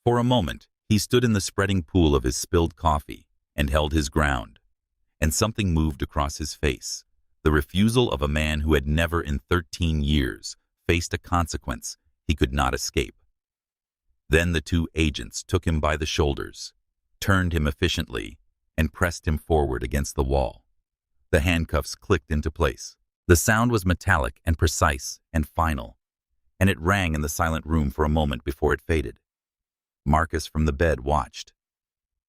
For a moment, he stood in the spreading pool of his spilled coffee and held his ground, and something moved across his face, the refusal of a man who had never in 13 years faced a consequence he could not escape. Then the two agents took him by the shoulders, turned him efficiently, and pressed him forward against the wall. The handcuffs clicked into place. The sound was metallic and precise and final, and it rang in the silent room for a moment before it faded. Marcus from the bed watched.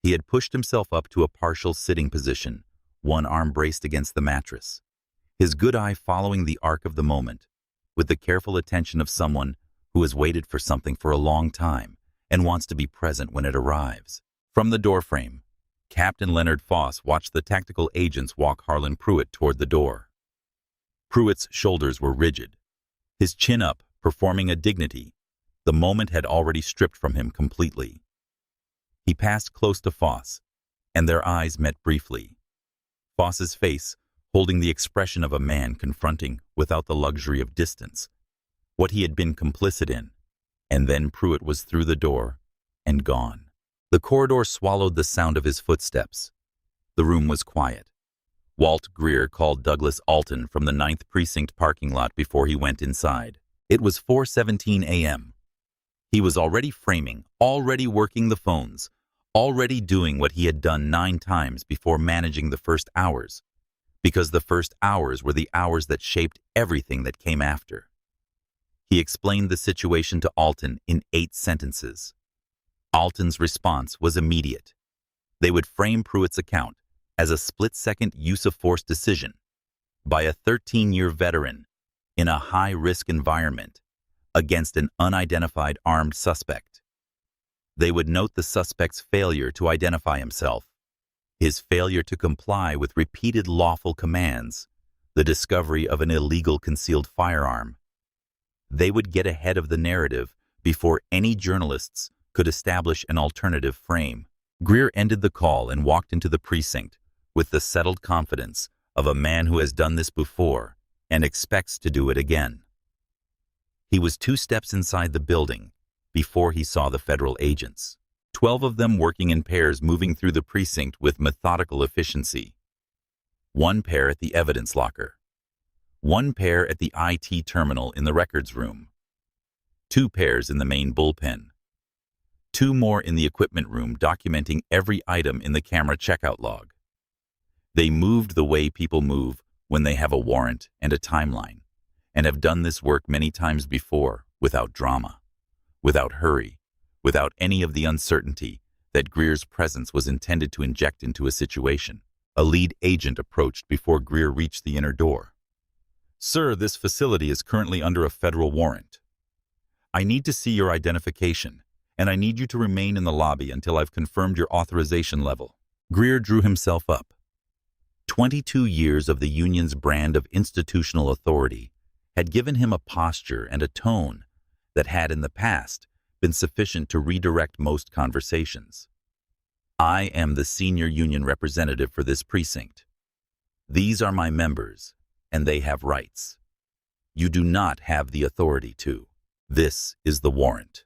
He had pushed himself up to a partial sitting position, one arm braced against the mattress, his good eye following the arc of the moment, with the careful attention of someone who has waited for something for a long time and wants to be present when it arrives. From the doorframe, Captain Leonard Foss watched the tactical agents walk Harlan Pruitt toward the door. Pruitt's shoulders were rigid, his chin up, performing a dignity the moment had already stripped from him completely. He passed close to Foss, and their eyes met briefly. Foss's face holding the expression of a man confronting, without the luxury of distance, what he had been complicit in, and then Pruitt was through the door and gone. The corridor swallowed the sound of his footsteps. The room was quiet. Walt Greer called Douglas Alton from the Ninth Precinct parking lot before he went inside. It was 4:17 a.m. He was already framing, already working the phones, already doing what he had done 9 times before managing the first hours, because the first hours were the hours that shaped everything that came after. He explained the situation to Alton in 8 sentences. Alton's response was immediate. They would frame Pruitt's account as a split-second use-of-force decision by a 13-year veteran in a high-risk environment against an unidentified armed suspect. They would note the suspect's failure to identify himself, his failure to comply with repeated lawful commands, the discovery of an illegal concealed firearm. They would get ahead of the narrative before any journalists could establish an alternative frame. Greer ended the call and walked into the precinct with the settled confidence of a man who has done this before and expects to do it again. He was 2 steps inside the building before he saw the federal agents, 12 of them working in pairs moving through the precinct with methodical efficiency. 1 pair at the evidence locker, 1 pair at the IT terminal in the records room, 2 pairs in the main bullpen, 2 more in the equipment room documenting every item in the camera checkout log. They moved the way people move when they have a warrant and a timeline, and have done this work many times before without drama, without hurry, without any of the uncertainty that Greer's presence was intended to inject into a situation. A lead agent approached before Greer reached the inner door. "Sir, this facility is currently under a federal warrant. I need to see your identification, and I need you to remain in the lobby until I've confirmed your authorization level." Greer drew himself up. 22 years of the union's brand of institutional authority had given him a posture and a tone that had in the past been sufficient to redirect most conversations. "I am the senior union representative for this precinct. These are my members, and they have rights. You do not have the authority to. This is the warrant."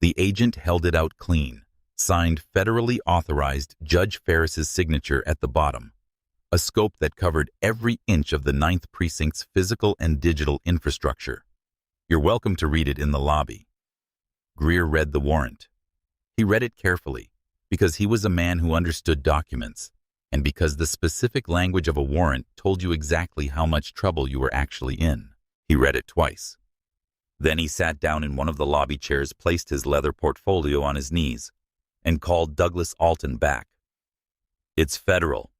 The agent held it out clean, signed federally authorized Judge Ferris's signature at the bottom, a scope that covered every inch of the Ninth Precinct's physical and digital infrastructure. "You're welcome to read it in the lobby." Greer read the warrant. He read it carefully, because he was a man who understood documents, and because the specific language of a warrant told you exactly how much trouble you were actually in. He read it twice. Then he sat down in one of the lobby chairs, placed his leather portfolio on his knees, and called Douglas Alton back. "It's federal,"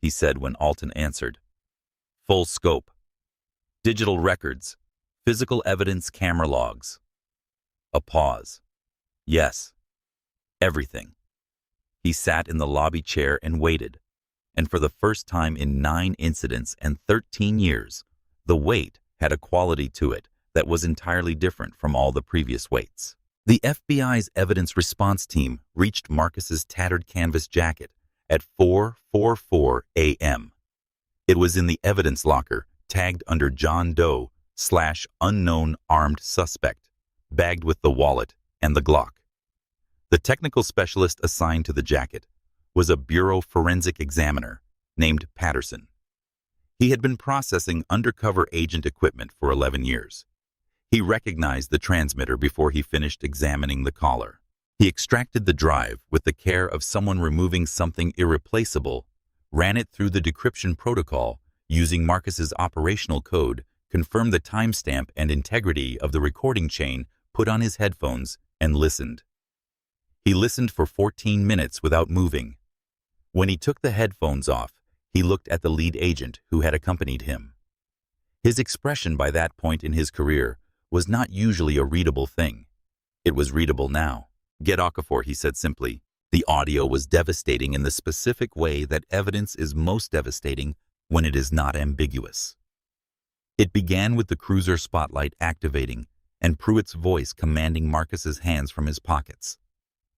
he said when Alton answered. "Full scope. Digital records, physical evidence, camera logs." A pause. "Yes. Everything." He sat in the lobby chair and waited, and for the first time in 9 incidents and 13 years, the wait had a quality to it that was entirely different from all the previous waits. The FBI's evidence response team reached Marcus's tattered canvas jacket at 4:44 a.m. It was in the evidence locker, tagged under John Doe /unknown armed suspect, bagged with the wallet and the Glock. The technical specialist assigned to the jacket was a bureau forensic examiner named Patterson. He had been processing undercover agent equipment for 11 years. He recognized the transmitter before he finished examining the caller. He extracted the drive with the care of someone removing something irreplaceable, ran it through the decryption protocol using Marcus's operational code, confirmed the timestamp and integrity of the recording chain, put on his headphones, and listened. He listened for 14 minutes without moving. When he took the headphones off, he looked at the lead agent who had accompanied him. His expression by that point in his career was not usually a readable thing. It was readable now. "Get Okafor," he said simply. The audio was devastating in the specific way that evidence is most devastating when it is not ambiguous. It began with the cruiser spotlight activating and Pruitt's voice commanding Marcus's hands from his pockets.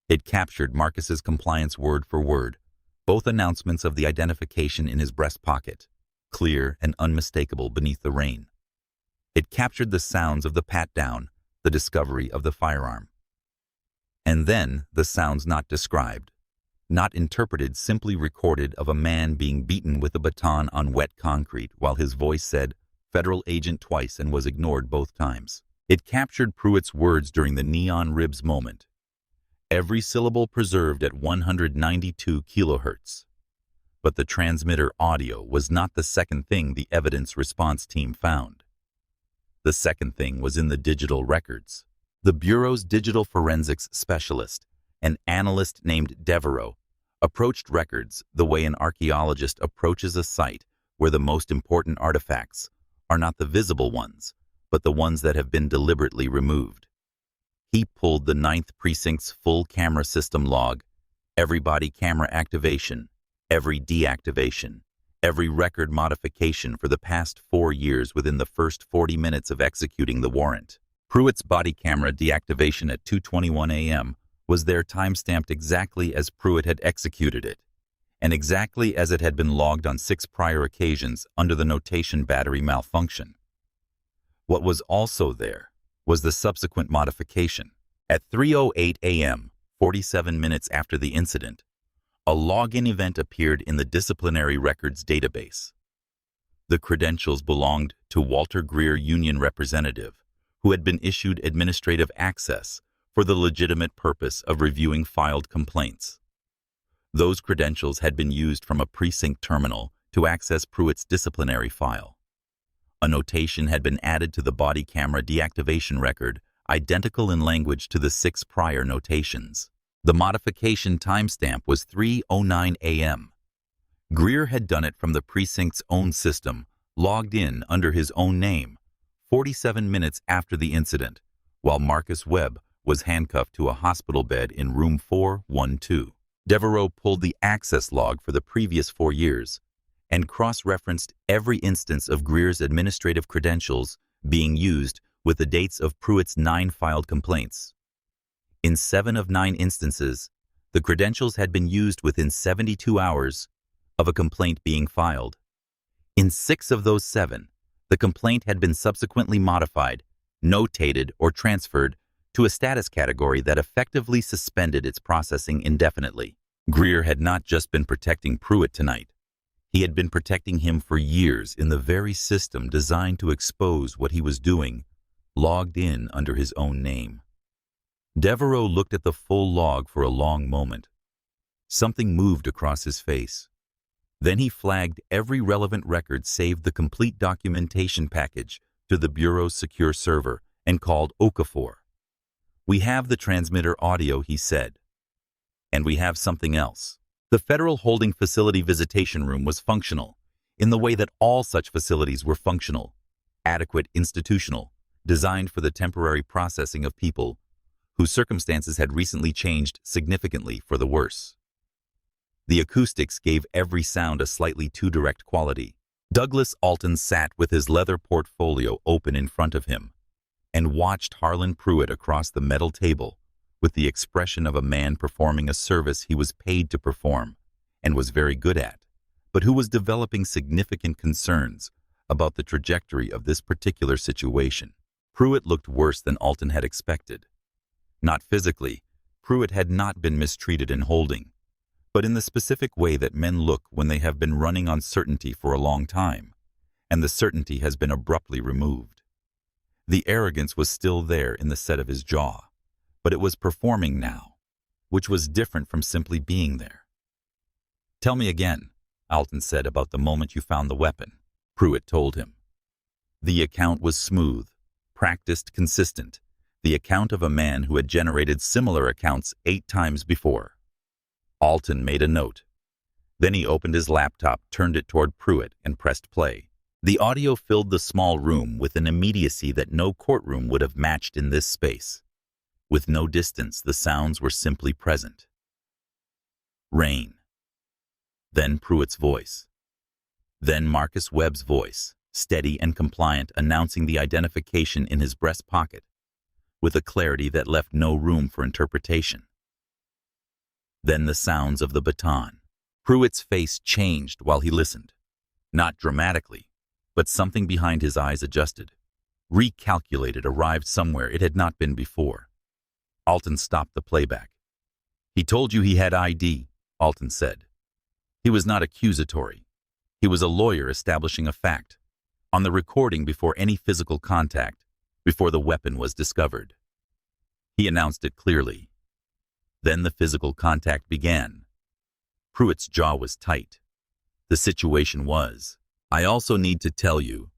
It captured Marcus's compliance word for word, both announcements of the identification in his breast pocket, clear and unmistakable beneath the rain. It captured the sounds of the pat-down, the discovery of the firearm. And then the sounds not described, not interpreted, simply recorded, of a man being beaten with a baton on wet concrete while his voice said "federal agent" twice and was ignored both times. It captured Pruitt's words during the neon ribs moment. Every syllable preserved at 192 kilohertz. But the transmitter audio was not the second thing the evidence response team found. The second thing was in the digital records. The Bureau's digital forensics specialist, an analyst named Devereaux, approached records the way an archaeologist approaches a site where the most important artifacts are not the visible ones, but the ones that have been deliberately removed. He pulled the Ninth Precinct's full camera system log, every body camera activation, every deactivation, every record modification for the past 4 years within the first 40 minutes of executing the warrant. Pruitt's body camera deactivation at 2:21 a.m. was there, timestamped exactly as Pruitt had executed it, and exactly as it had been logged on 6 prior occasions under the notation battery malfunction. What was also there was the subsequent modification. At 3:08 a.m., 47 minutes after the incident, a login event appeared in the disciplinary records database. The credentials belonged to Walter Greer, union representative, who had been issued administrative access for the legitimate purpose of reviewing filed complaints. Those credentials had been used from a precinct terminal to access Pruitt's disciplinary file. A notation had been added to the body camera deactivation record, identical in language to the 6 prior notations. The modification timestamp was 3:09 a.m. Greer had done it from the precinct's own system, logged in under his own name, 47 minutes after the incident, while Marcus Webb was handcuffed to a hospital bed in room 412. Devereaux pulled the access log for the previous 4 years and cross-referenced every instance of Greer's administrative credentials being used with the dates of Pruitt's 9 filed complaints. In 7 of 9 instances, the credentials had been used within 72 hours of a complaint being filed. In 6 of those 7, the complaint had been subsequently modified, notated, or transferred to a status category that effectively suspended its processing indefinitely. Greer had not just been protecting Pruitt tonight. He had been protecting him for years in the very system designed to expose what he was doing, logged in under his own name. Devereaux looked at the full log for a long moment. Something moved across his face. Then he flagged every relevant record save the complete documentation package to the Bureau's secure server and called Okafor. "We have the transmitter audio," he said. "And we have something else." The Federal Holding Facility Visitation Room was functional, in the way that all such facilities were functional, adequate, institutional, designed for the temporary processing of people whose circumstances had recently changed significantly for the worse. The acoustics gave every sound a slightly too direct quality. Douglas Alton sat with his leather portfolio open in front of him and watched Harlan Pruitt across the metal table with the expression of a man performing a service he was paid to perform and was very good at, but who was developing significant concerns about the trajectory of this particular situation. Pruitt looked worse than Alton had expected. Not physically, Pruitt had not been mistreated in holding, but in the specific way that men look when they have been running on certainty for a long time, and the certainty has been abruptly removed. The arrogance was still there in the set of his jaw, but it was performing now, which was different from simply being there. "Tell me again," Alton said, "about the moment you found the weapon." Pruitt told him. The account was smooth, practiced, consistent, the account of a man who had generated similar accounts 8 times before. Alton made a note. Then he opened his laptop, turned it toward Pruitt, and pressed play. The audio filled the small room with an immediacy that no courtroom would have matched in this space. With no distance, the sounds were simply present. Rain. Then Pruitt's voice. Then Marcus Webb's voice, steady and compliant, announcing the identification in his breast pocket, with a clarity that left no room for interpretation. Then the sounds of the baton. Pruitt's face changed while he listened. Not dramatically, but something behind his eyes adjusted. Recalculated, arrived somewhere it had not been before. Alton stopped the playback. "He told you he had ID," Alton said. He was not accusatory. He was a lawyer establishing a fact. On the recording, before any physical contact, before the weapon was discovered. He announced it clearly. Then the physical contact began. Pruitt's jaw was tight. The situation was, "I also need to tell you,"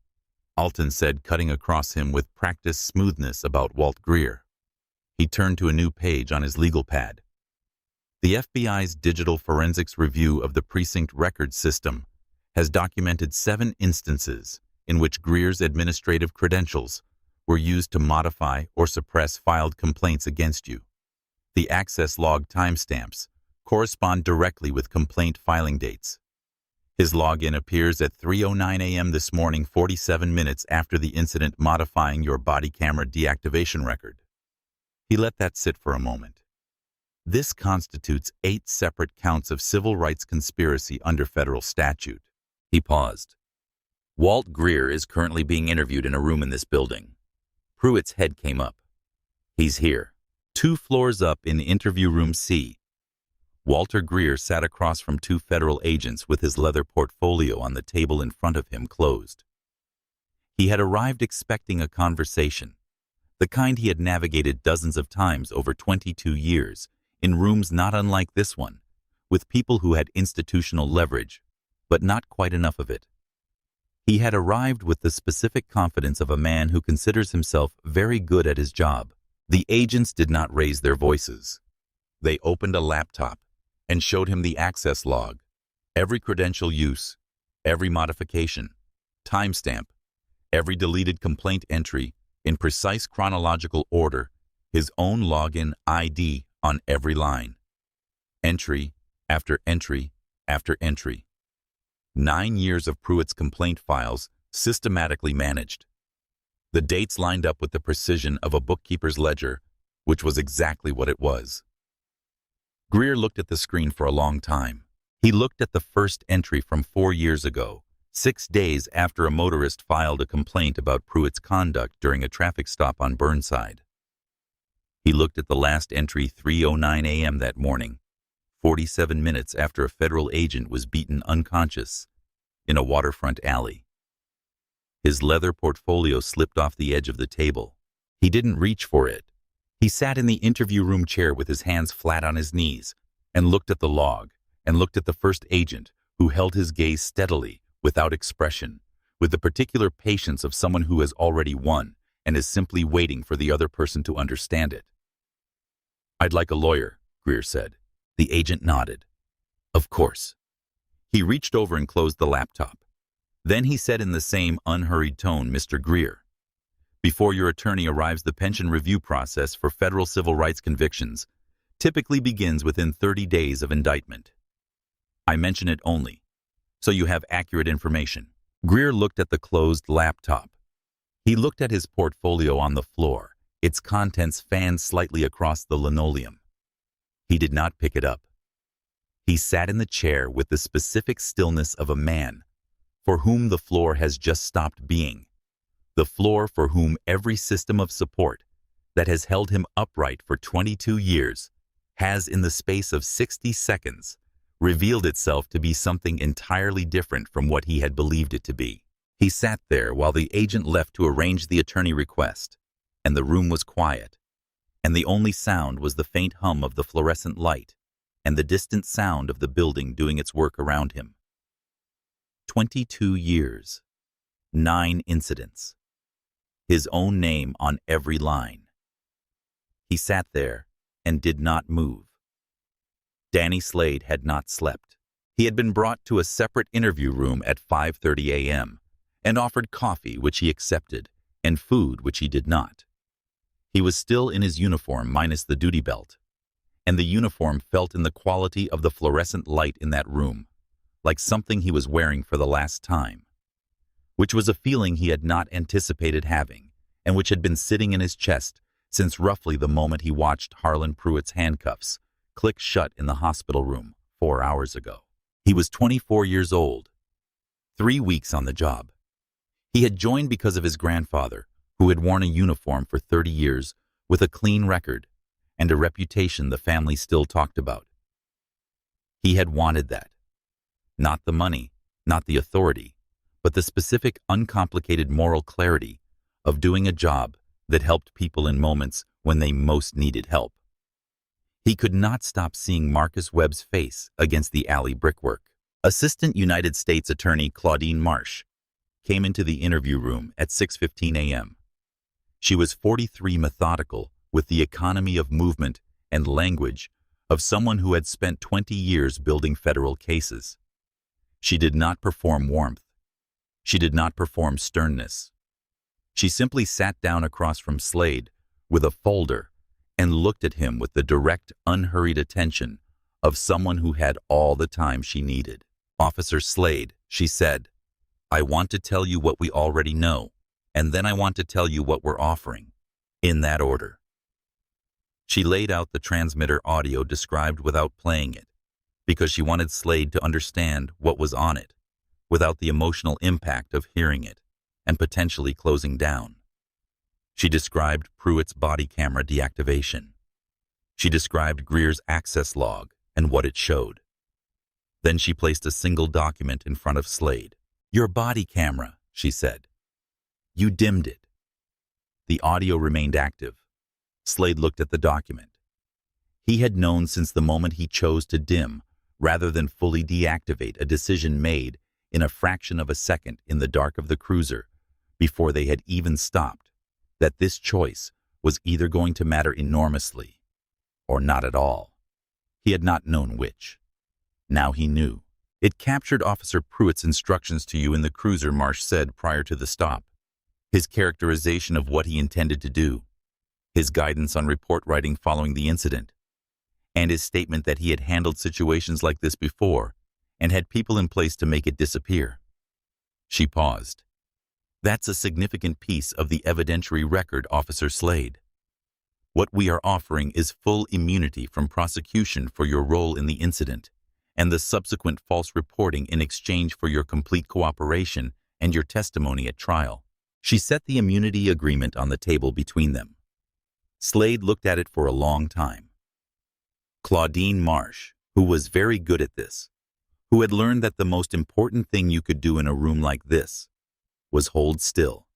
Alton said, cutting across him with practiced smoothness, "about Walt Greer." He turned to a new page on his legal pad. The FBI's digital forensics review of the precinct record system has documented 7 instances in which Greer's administrative credentials were used to modify or suppress filed complaints against you. The access log timestamps correspond directly with complaint filing dates. His login appears at 3:09 a.m. this morning, 47 minutes after the incident modifying your body camera deactivation record. He let that sit for a moment. This constitutes 8 separate counts of civil rights conspiracy under federal statute. He paused. "Walt Greer is currently being interviewed in a room in this building." Pruitt's head came up. He's here. 2 floors up in interview room C. Walter Greer sat across from 2 federal agents with his leather portfolio on the table in front of him closed. He had arrived expecting a conversation, the kind he had navigated dozens of times over 22 years, in rooms not unlike this one, with people who had institutional leverage, but not quite enough of it. He had arrived with the specific confidence of a man who considers himself very good at his job. The agents did not raise their voices. They opened a laptop and showed him the access log, every credential use, every modification, timestamp, every deleted complaint entry in precise chronological order, his own login ID on every line. Entry after entry after entry. 9 years of Pruitt's complaint files systematically managed. The dates lined up with the precision of a bookkeeper's ledger, which was exactly what it was. Greer looked at the screen for a long time. He looked at the first entry from 4 years ago, 6 days after a motorist filed a complaint about Pruitt's conduct during a traffic stop on Burnside. He looked at the last entry 3:09 a.m. that morning, 47 minutes after a federal agent was beaten unconscious in a waterfront alley. His leather portfolio slipped off the edge of the table. He didn't reach for it. He sat in the interview room chair with his hands flat on his knees and looked at the log and looked at the first agent, who held his gaze steadily, without expression, with the particular patience of someone who has already won and is simply waiting for the other person to understand it. "I'd like a lawyer," Greer said. The agent nodded. "Of course." He reached over and closed the laptop. Then he said in the same unhurried tone, "Mr. Greer, before your attorney arrives, the pension review process for federal civil rights convictions typically begins within 30 days of indictment. I mention it only so you have accurate information." Greer looked at the closed laptop. He looked at his portfolio on the floor, its contents fanned slightly across the linoleum. He did not pick it up. He sat in the chair with the specific stillness of a man for whom the floor has just stopped being, the floor for whom every system of support that has held him upright for 22 years has, in the space of 60 seconds, revealed itself to be something entirely different from what he had believed it to be. He sat there while the agent left to arrange the attorney request, and the room was quiet, and the only sound was the faint hum of the fluorescent light and the distant sound of the building doing its work around him. 22 years, 9 incidents, his own name on every line. He sat there and did not move. Danny Slade had not slept. He had been brought to a separate interview room at 5:30 a.m. and offered coffee, which he accepted, and food, which he did not. He was still in his uniform minus the duty belt, and the uniform felt in the quality of the fluorescent light in that room, like something he was wearing for the last time, which was a feeling he had not anticipated having, and which had been sitting in his chest since roughly the moment he watched Harlan Pruitt's handcuffs click shut in the hospital room 4 hours ago. He was 24 years old, 3 weeks on the job. He had joined because of his grandfather, who had worn a uniform for 30 years with a clean record and a reputation the family still talked about. He had wanted that. Not the money, not the authority, but the specific, uncomplicated moral clarity of doing a job that helped people in moments when they most needed help. He could not stop seeing Marcus Webb's face against the alley brickwork. Assistant United States Attorney Claudine Marsh came into the interview room at 6:15 a.m. She was 43, methodical, with the economy of movement and language of someone who had spent 20 years building federal cases. She did not perform warmth. She did not perform sternness. She simply sat down across from Slade with a folder and looked at him with the direct, unhurried attention of someone who had all the time she needed. "Officer Slade," she said, "I want to tell you what we already know, and then I want to tell you what we're offering, in that order." She laid out the transmitter audio described without playing it, because she wanted Slade to understand what was on it, without the emotional impact of hearing it and potentially closing down. She described Pruitt's body camera deactivation. She described Greer's access log and what it showed. Then she placed a single document in front of Slade. "Your body camera," she said. "You dimmed it." The audio remained active. Slade looked at the document. He had known since the moment he chose to dim rather than fully deactivate, a decision made in a fraction of a second in the dark of the cruiser before they had even stopped, that this choice was either going to matter enormously or not at all. He had not known which. Now he knew. "It captured Officer Pruitt's instructions to you in the cruiser," Marsh said prior to the stop. His characterization of what he intended to do, his guidance on report writing following the incident, and his statement that he had handled situations like this before and had people in place to make it disappear. She paused. "That's a significant piece of the evidentiary record, Officer Slade. What we are offering is full immunity from prosecution for your role in the incident and the subsequent false reporting in exchange for your complete cooperation and your testimony at trial." She set the immunity agreement on the table between them. Slade looked at it for a long time. Claudine Marsh, who was very good at this, who had learned that the most important thing you could do in a room like this was hold still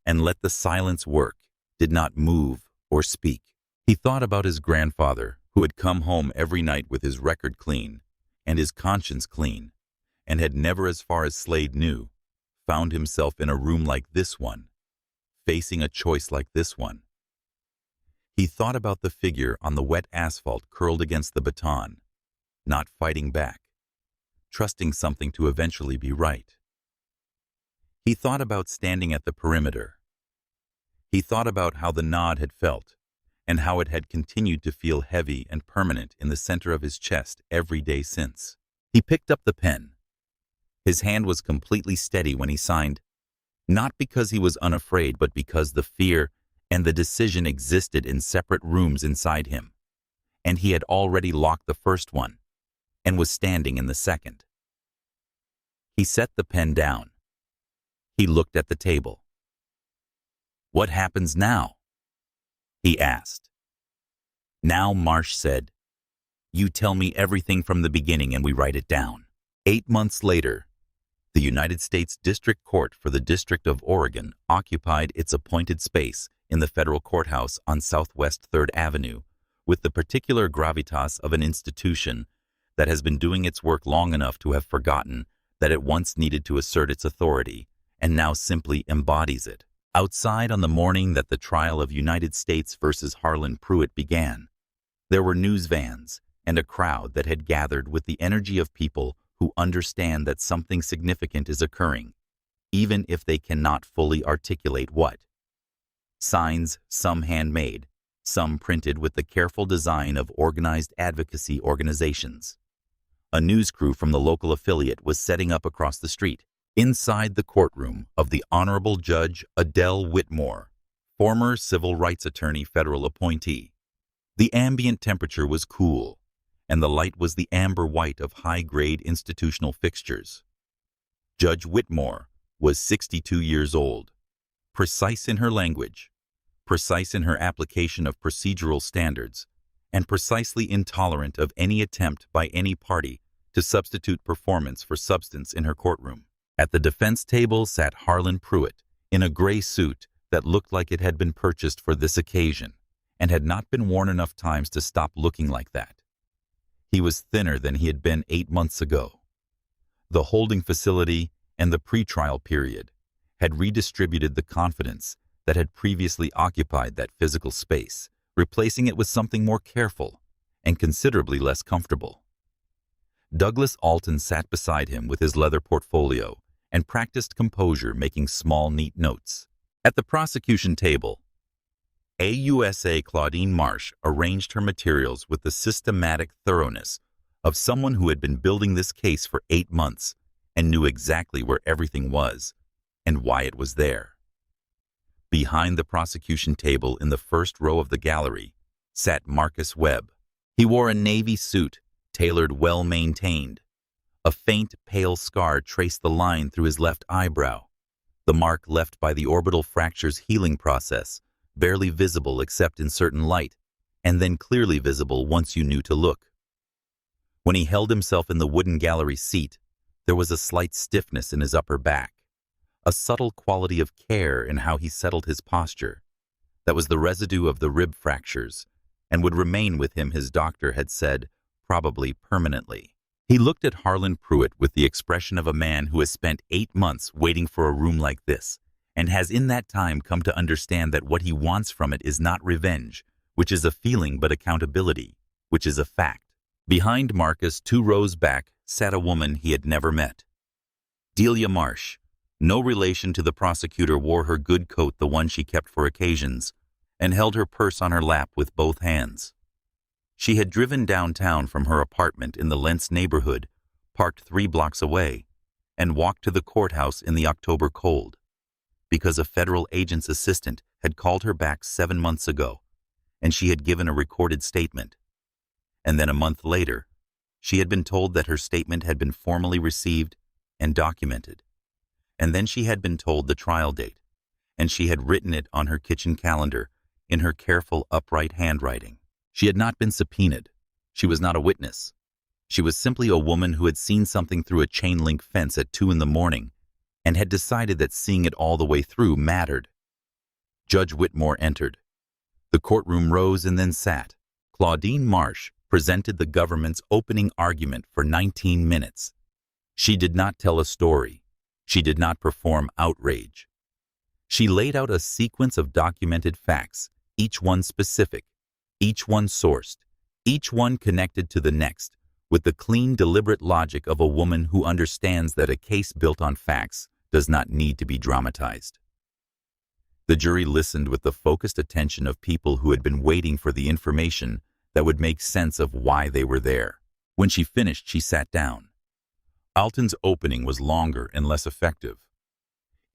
and let the silence work, did not move or speak. He thought about his grandfather, who had come home every night with his record clean and his conscience clean, and had never, as far as Slade knew, found himself in a room like this one, facing a choice like this one. He thought about the figure on the wet asphalt curled against the baton, not fighting back, trusting something to eventually be right. He thought about standing at the perimeter. He thought about how the nod had felt, and how it had continued to feel heavy and permanent in the center of his chest every day since. He picked up the pen. His hand was completely steady when he signed, not because he was unafraid, but because the fear and the decision existed in separate rooms inside him, and he had already locked the first one and was standing in the second. He set the pen down. He looked at the table. "What happens now?" he asked. "Now," Marsh said, "you tell me everything from the beginning and we write it down." 8 months later, the United States District Court for the District of Oregon occupied its appointed space in the federal courthouse on Southwest 3rd Avenue with the particular gravitas of an institution that has been doing its work long enough to have forgotten that it once needed to assert its authority and now simply embodies it. Outside, on the morning that the trial of United States versus Harlan Pruitt began, there were news vans and a crowd that had gathered with the energy of people who understand that something significant is occurring, even if they cannot fully articulate what. Signs, some handmade, some printed with the careful design of organized advocacy organizations. A news crew from the local affiliate was setting up across the street, inside the courtroom of the Honorable Judge Adele Whitmore, former civil rights attorney, federal appointee. The ambient temperature was cool, and the light was the amber white of high-grade institutional fixtures. Judge Whitmore was 62 years old, precise in her language, precise in her application of procedural standards, and precisely intolerant of any attempt by any party to substitute performance for substance in her courtroom. At the defense table sat Harlan Pruitt in a gray suit that looked like it had been purchased for this occasion and had not been worn enough times to stop looking like that. He was thinner than he had been 8 months ago. The holding facility and the pretrial period had redistributed the confidence that had previously occupied that physical space, replacing it with something more careful and considerably less comfortable. Douglas Alton sat beside him with his leather portfolio and practiced composure, making small, neat notes. At the prosecution table, AUSA Claudine Marsh arranged her materials with the systematic thoroughness of someone who had been building this case for 8 months and knew exactly where everything was and why it was there. Behind the prosecution table in the first row of the gallery sat Marcus Webb. He wore a navy suit, tailored, well-maintained. A faint, pale scar traced the line through his left eyebrow, the mark left by the orbital fracture's healing process barely visible except in certain light, and then clearly visible once you knew to look. When he held himself in the wooden gallery seat, there was a slight stiffness in his upper back, a subtle quality of care in how he settled his posture. That was the residue of the rib fractures, and would remain with him, his doctor had said, probably permanently. He looked at Harlan Pruitt with the expression of a man who has spent 8 months waiting for a room like this, and has in that time come to understand that what he wants from it is not revenge, which is a feeling, but accountability, which is a fact. Behind Marcus, 2 rows back, sat a woman he had never met. Delia Marsh, no relation to the prosecutor, wore her good coat, the one she kept for occasions, and held her purse on her lap with both hands. She had driven downtown from her apartment in the Lentz neighborhood, parked 3 blocks away, and walked to the courthouse in the October cold, because a federal agent's assistant had called her back 7 months ago, and she had given a recorded statement. And then a month later, she had been told that her statement had been formally received and documented. And then she had been told the trial date, and she had written it on her kitchen calendar in her careful, upright handwriting. She had not been subpoenaed. She was not a witness. She was simply a woman who had seen something through a chain-link fence at 2 in the morning and had decided that seeing it all the way through mattered. Judge Whitmore entered. The courtroom rose and then sat. Claudine Marsh presented the government's opening argument for 19 minutes. She did not tell a story. She did not perform outrage. She laid out a sequence of documented facts, each one specific, each one sourced, each one connected to the next, with the clean, deliberate logic of a woman who understands that a case built on facts does not need to be dramatized. The jury listened with the focused attention of people who had been waiting for the information that would make sense of why they were there. When she finished, she sat down. Alton's opening was longer and less effective.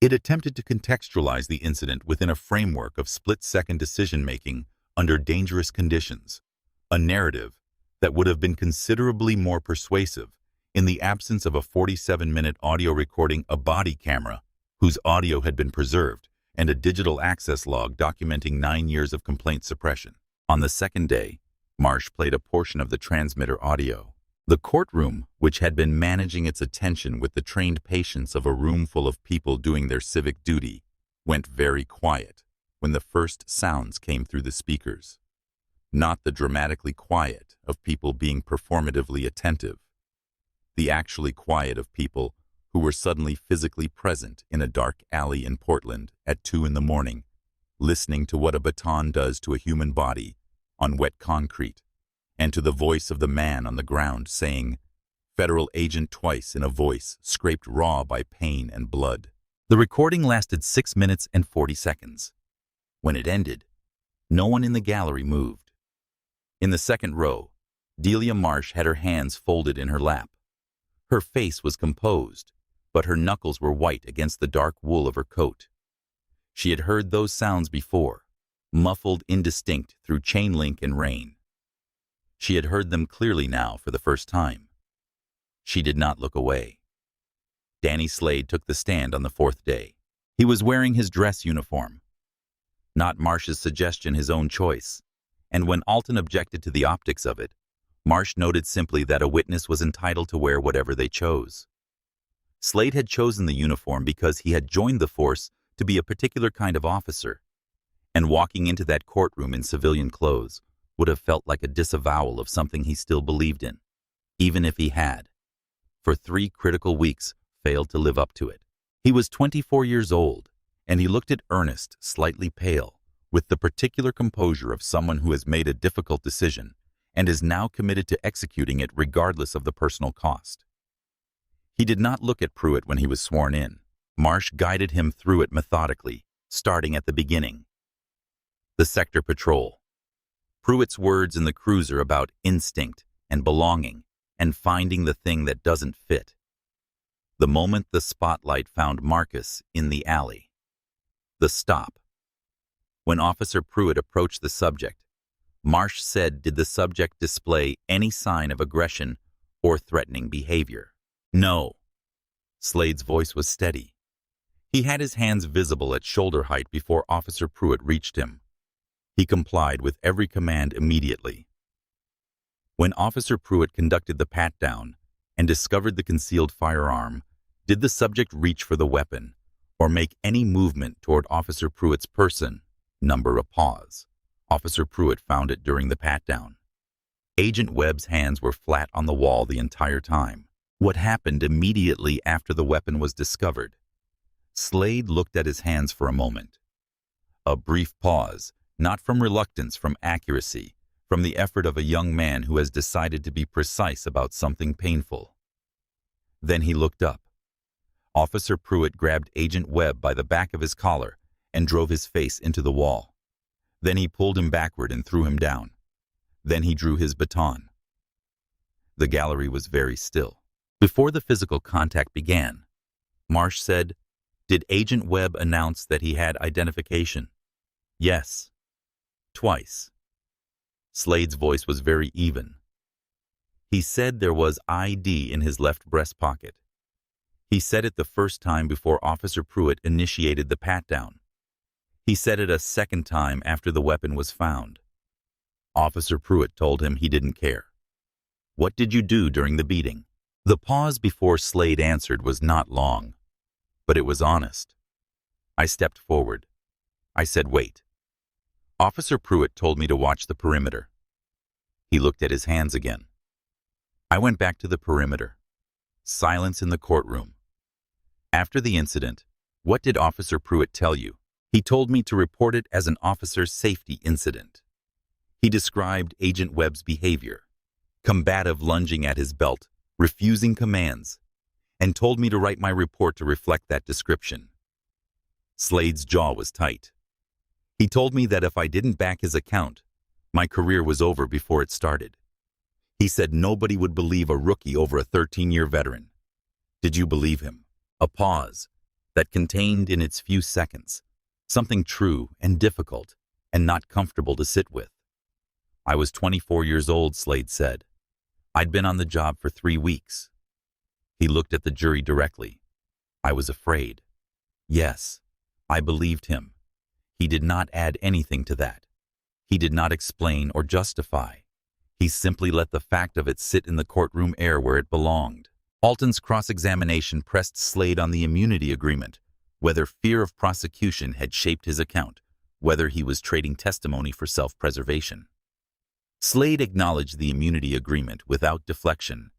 It attempted to contextualize the incident within a framework of split-second decision-making under dangerous conditions, a narrative that would have been considerably more persuasive in the absence of a 47-minute audio recording, a body camera whose audio had been preserved, and a digital access log documenting 9 years of complaint suppression. On the second day, Marsh played a portion of the transmitter audio. The courtroom, which had been managing its attention with the trained patience of a room full of people doing their civic duty, went very quiet when the first sounds came through the speakers. Not the dramatically quiet of people being performatively attentive. The actually quiet of people who were suddenly physically present in a dark alley in Portland at 2 in the morning, listening to what a baton does to a human body on wet concrete, and to the voice of the man on the ground saying, "Federal agent," twice in a voice scraped raw by pain and blood. The recording lasted 6 minutes and 40 seconds. When it ended, no one in the gallery moved. In the second row, Delia Marsh had her hands folded in her lap. Her face was composed, but her knuckles were white against the dark wool of her coat. She had heard those sounds before, muffled, indistinct through chain link and rain. She had heard them clearly now for the first time. She did not look away. Danny Slade took the stand on the 4th day. He was wearing his dress uniform. Not Marsh's suggestion, his own choice. And when Alton objected to the optics of it, Marsh noted simply that a witness was entitled to wear whatever they chose. Slade had chosen the uniform because he had joined the force to be a particular kind of officer, and walking into that courtroom in civilian clothes would have felt like a disavowal of something he still believed in, even if he had, for 3 critical weeks, failed to live up to it. He was 24 years old, and he looked at earnest, slightly pale, with the particular composure of someone who has made a difficult decision and is now committed to executing it regardless of the personal cost. He did not look at Pruitt when he was sworn in. Marsh guided him through it methodically, starting at the beginning. The sector patrol. Pruitt's words in the cruiser about instinct and belonging and finding the thing that doesn't fit. The moment the spotlight found Marcus in the alley. The stop. When Officer Pruitt approached the subject, Marsh said, "Did the subject display any sign of aggression or threatening behavior?" "No." Slade's voice was steady. He had his hands visible at shoulder height before Officer Pruitt reached him. He complied with every command immediately. When Officer Pruitt conducted the pat-down and discovered the concealed firearm, did the subject reach for the weapon or make any movement toward Officer Pruitt's person? Number a pause. Officer Pruitt found it during the pat-down. Agent Webb's hands were flat on the wall the entire time. What happened immediately after the weapon was discovered? Slade looked at his hands for a moment. A brief pause, not from reluctance, from accuracy, from the effort of a young man who has decided to be precise about something painful. Then he looked up. Officer Pruitt grabbed Agent Webb by the back of his collar and drove his face into the wall. Then he pulled him backward and threw him down. Then he drew his baton. The gallery was very still. Before the physical contact began, Marsh said, "Did Agent Webb announce that he had identification?" "Yes." "Twice." Slade's voice was very even. "He said there was ID in his left breast pocket." "He said it the first time before Officer Pruitt initiated the pat-down." "He said it a second time after the weapon was found." Officer Pruitt told him he didn't care. "What did you do during the beating?" The pause before Slade answered was not long, but it was honest. I stepped forward. I said, "Wait." Officer Pruitt told me to watch the perimeter. He looked at his hands again. I went back to the perimeter. Silence in the courtroom. After the incident, what did Officer Pruitt tell you? He told me to report it as an officer safety incident. He described Agent Webb's behavior, combative lunging at his belt, refusing commands, and told me to write my report to reflect that description. Slade's jaw was tight. He told me that if I didn't back his account, my career was over before it started. He said nobody would believe a rookie over a 13-year veteran. Did you believe him? A pause that contained in its few seconds something true and difficult and not comfortable to sit with. I was 24 years old, Slade said. I'd been on the job for 3 weeks. He looked at the jury directly. I was afraid. Yes, I believed him. He did not add anything to that. He did not explain or justify. He simply let the fact of it sit in the courtroom air where it belonged. Alton's cross-examination pressed Slade on the immunity agreement, whether fear of prosecution had shaped his account, whether he was trading testimony for self-preservation. Slade acknowledged the immunity agreement without deflection,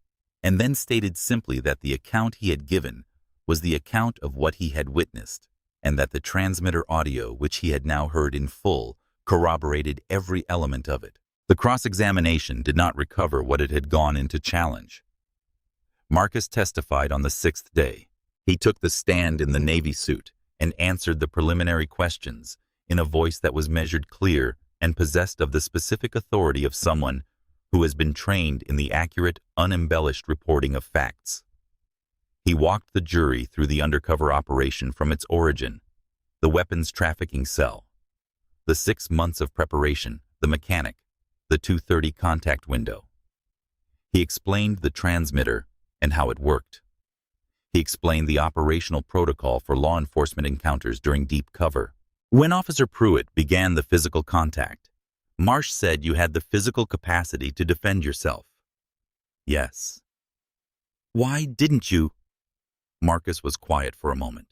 and then stated simply that the account he had given was the account of what he had witnessed, and that the transmitter audio, which he had now heard in full, corroborated every element of it. The cross-examination did not recover what it had gone in to challenge. Marcus testified on the 6th day. He took the stand in the Navy suit and answered the preliminary questions in a voice that was measured, clear, and possessed of the specific authority of someone who has been trained in the accurate, unembellished reporting of facts. He walked the jury through the undercover operation from its origin, the weapons trafficking cell, the 6 months of preparation, the mechanic, the 2:30 contact window. He explained the transmitter and how it worked. He explained the operational protocol for law enforcement encounters during deep cover. When Officer Pruitt began the physical contact, Marsh said you had the physical capacity to defend yourself. Yes. Why didn't you? Marcus was quiet for a moment.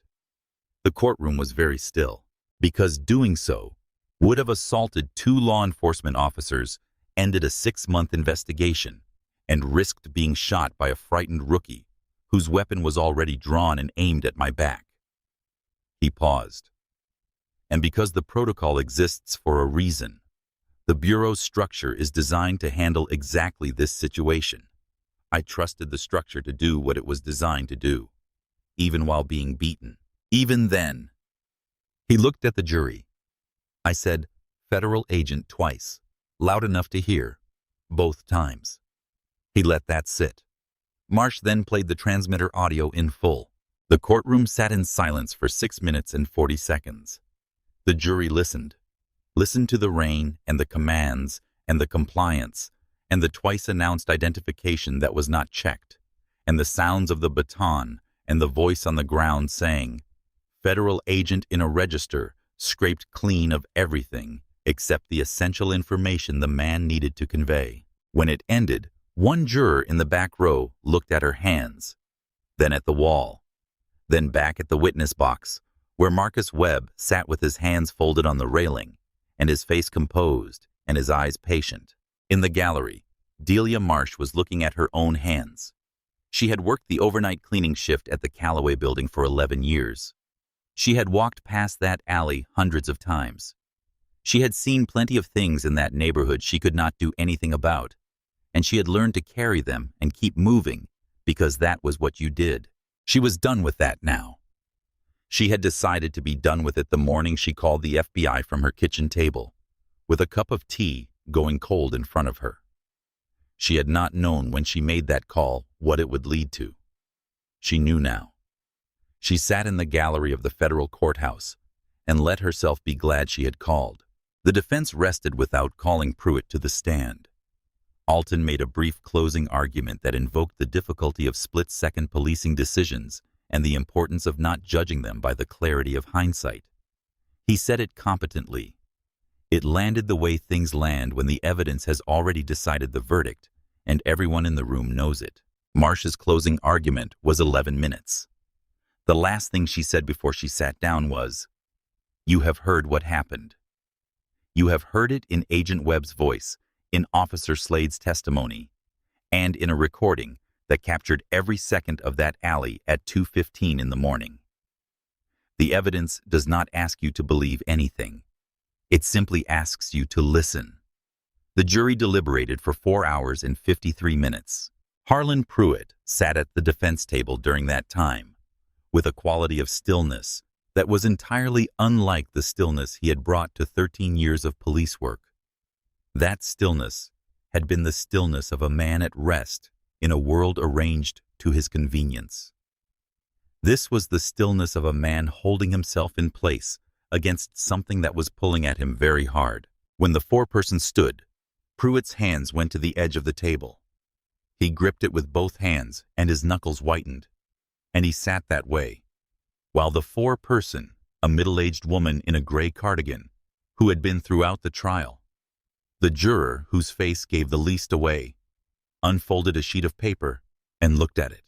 The courtroom was very still, because doing so would have assaulted 2 law enforcement officers, ended a 6-month investigation, and risked being shot by a frightened rookie whose weapon was already drawn and aimed at my back. He paused. And because the protocol exists for a reason, the Bureau's structure is designed to handle exactly this situation. I trusted the structure to do what it was designed to do, even while being beaten. Even then. He looked at the jury. I said, "Federal agent," twice, loud enough to hear, both times. He let that sit. Marsh then played the transmitter audio in full. The courtroom sat in silence for 6 minutes and 40 seconds. The jury listened to the rain and the commands and the compliance and the twice-announced identification that was not checked, and the sounds of the baton and the voice on the ground saying, "Federal agent in a register, scraped clean of everything, except the essential information the man needed to convey. When it ended, one juror in the back row looked at her hands, then at the wall, then back at the witness box, where Marcus Webb sat with his hands folded on the railing and his face composed and his eyes patient. In the gallery, Delia Marsh was looking at her own hands. She had worked the overnight cleaning shift at the Callaway building for 11 years. She had walked past that alley hundreds of times. She had seen plenty of things in that neighborhood she could not do anything about, and she had learned to carry them and keep moving because that was what you did. She was done with that now. She had decided to be done with it the morning she called the FBI from her kitchen table, with a cup of tea going cold in front of her. She had not known when she made that call what it would lead to. She knew now. She sat in the gallery of the federal courthouse and let herself be glad she had called. The defense rested without calling Pruitt to the stand. Alton made a brief closing argument that invoked the difficulty of split-second policing decisions and the importance of not judging them by the clarity of hindsight. He said it competently. It landed the way things land when the evidence has already decided the verdict, and everyone in the room knows it. Marsh's closing argument was 11 minutes. The last thing she said before she sat down was, "You have heard what happened. You have heard it in Agent Webb's voice, in Officer Slade's testimony, and in a recording that captured every second of that alley at 2:15 in the morning. The evidence does not ask you to believe anything. It simply asks you to listen." The jury deliberated for 4 hours and 53 minutes. Harlan Pruitt sat at the defense table during that time, with a quality of stillness that was entirely unlike the stillness he had brought to 13 years of police work. That stillness had been the stillness of a man at rest in a world arranged to his convenience. This was the stillness of a man holding himself in place against something that was pulling at him very hard. When the foreperson stood, Pruitt's hands went to the edge of the table. He gripped it with both hands and his knuckles whitened, and he sat that way, while the foreperson, a middle-aged woman in a gray cardigan, who had been throughout the trial, the juror whose face gave the least away, unfolded a sheet of paper and looked at it.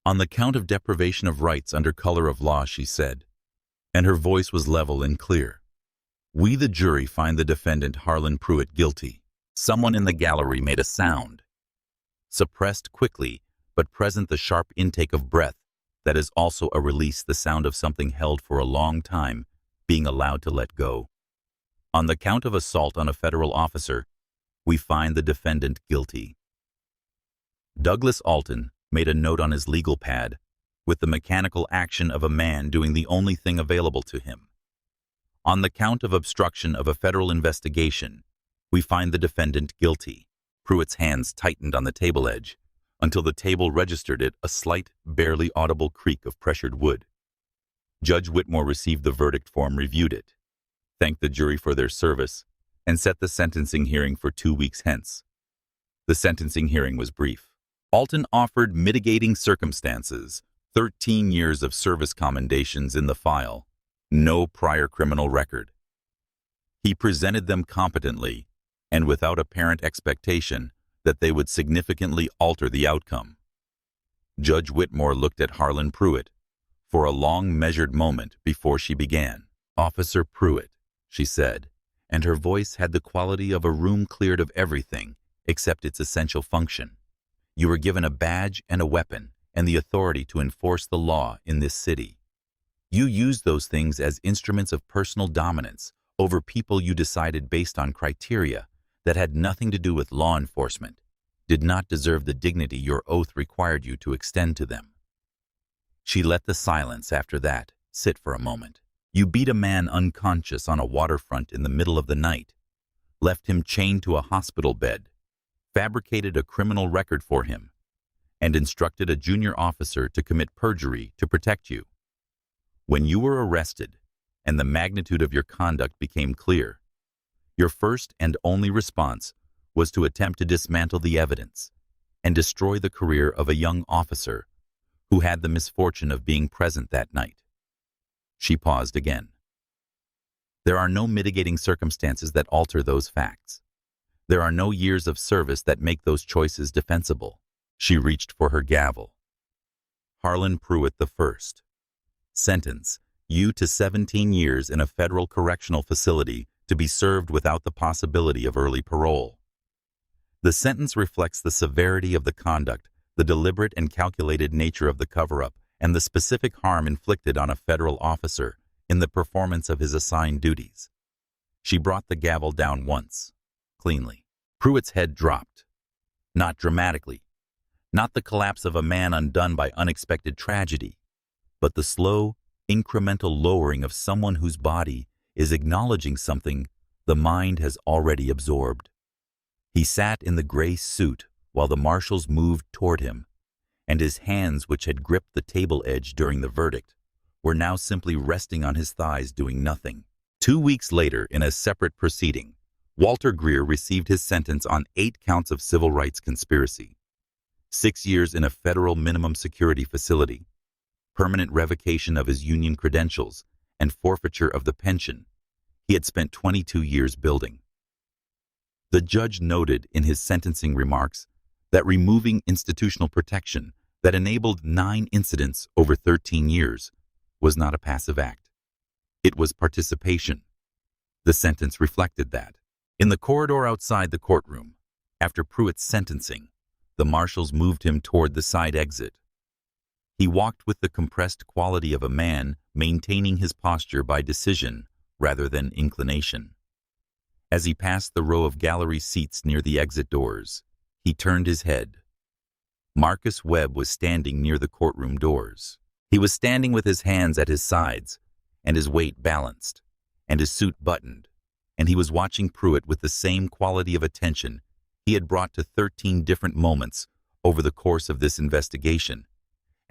"On the count of deprivation of rights under color of law," she said, and her voice was level and clear, "we, the jury, find the defendant Harlan Pruitt guilty." Someone in the gallery made a sound, suppressed quickly, but present the sharp intake of breath that is also a release, the sound of something held for a long time being allowed to let go. "On the count of assault on a federal officer, we find the defendant guilty." Douglas Alton made a note on his legal pad with the mechanical action of a man doing the only thing available to him. "On the count of obstruction of a federal investigation, we find the defendant guilty." Pruitt's hands tightened on the table edge until the table registered it a slight, barely audible creak of pressured wood. Judge Whitmore received the verdict form, reviewed it, thanked the jury for their service, and set the sentencing hearing for 2 weeks hence. The sentencing hearing was brief. Alton offered mitigating circumstances, 13 years of service commendations in the file, no prior criminal record. He presented them competently and without apparent expectation that they would significantly alter the outcome. Judge Whitmore looked at Harlan Pruitt for a long, measured moment before she began. "Officer Pruitt," she said, and her voice had the quality of a room cleared of everything except its essential function. "You were given a badge and a weapon and the authority to enforce the law in this city. You used those things as instruments of personal dominance over people you decided based on criteria that had nothing to do with law enforcement, did not deserve the dignity your oath required you to extend to them." She let the silence after that sit for a moment. "You beat a man unconscious on a waterfront in the middle of the night, left him chained to a hospital bed, fabricated a criminal record for him, and instructed a junior officer to commit perjury to protect you. When you were arrested and the magnitude of your conduct became clear, your first and only response was to attempt to dismantle the evidence and destroy the career of a young officer who had the misfortune of being present that night." She paused again. There are no mitigating circumstances that alter those facts. There are no years of service that make those choices defensible. She reached for her gavel. Harlan Pruitt I. Sentence: you to 17 years in a federal correctional facility to be served without the possibility of early parole. The sentence reflects the severity of the conduct, the deliberate and calculated nature of the cover-up, and the specific harm inflicted on a federal officer in the performance of his assigned duties. She brought the gavel down once, cleanly. Pruitt's head dropped. Not dramatically. Not the collapse of a man undone by unexpected tragedy, but the slow, incremental lowering of someone whose body is acknowledging something the mind has already absorbed. He sat in the gray suit while the marshals moved toward him, and his hands, which had gripped the table edge during the verdict, were now simply resting on his thighs doing nothing. 2 weeks later, in a separate proceeding, Walter Greer received his sentence on 8 counts of civil rights conspiracy, 6 years in a federal minimum security facility, permanent revocation of his union credentials, and forfeiture of the pension he had spent 22 years building. The judge noted in his sentencing remarks that removing institutional protection that enabled 9 incidents over 13 years was not a passive act. It was participation. The sentence reflected that. In the corridor outside the courtroom, after Pruitt's sentencing, the marshals moved him toward the side exit. He walked with the compressed quality of a man maintaining his posture by decision rather than inclination. As he passed the row of gallery seats near the exit doors, he turned his head. Marcus Webb was standing near the courtroom doors. He was standing with his hands at his sides and his weight balanced and his suit buttoned, and he was watching Pruitt with the same quality of attention he had brought to 13 different moments over the course of this investigation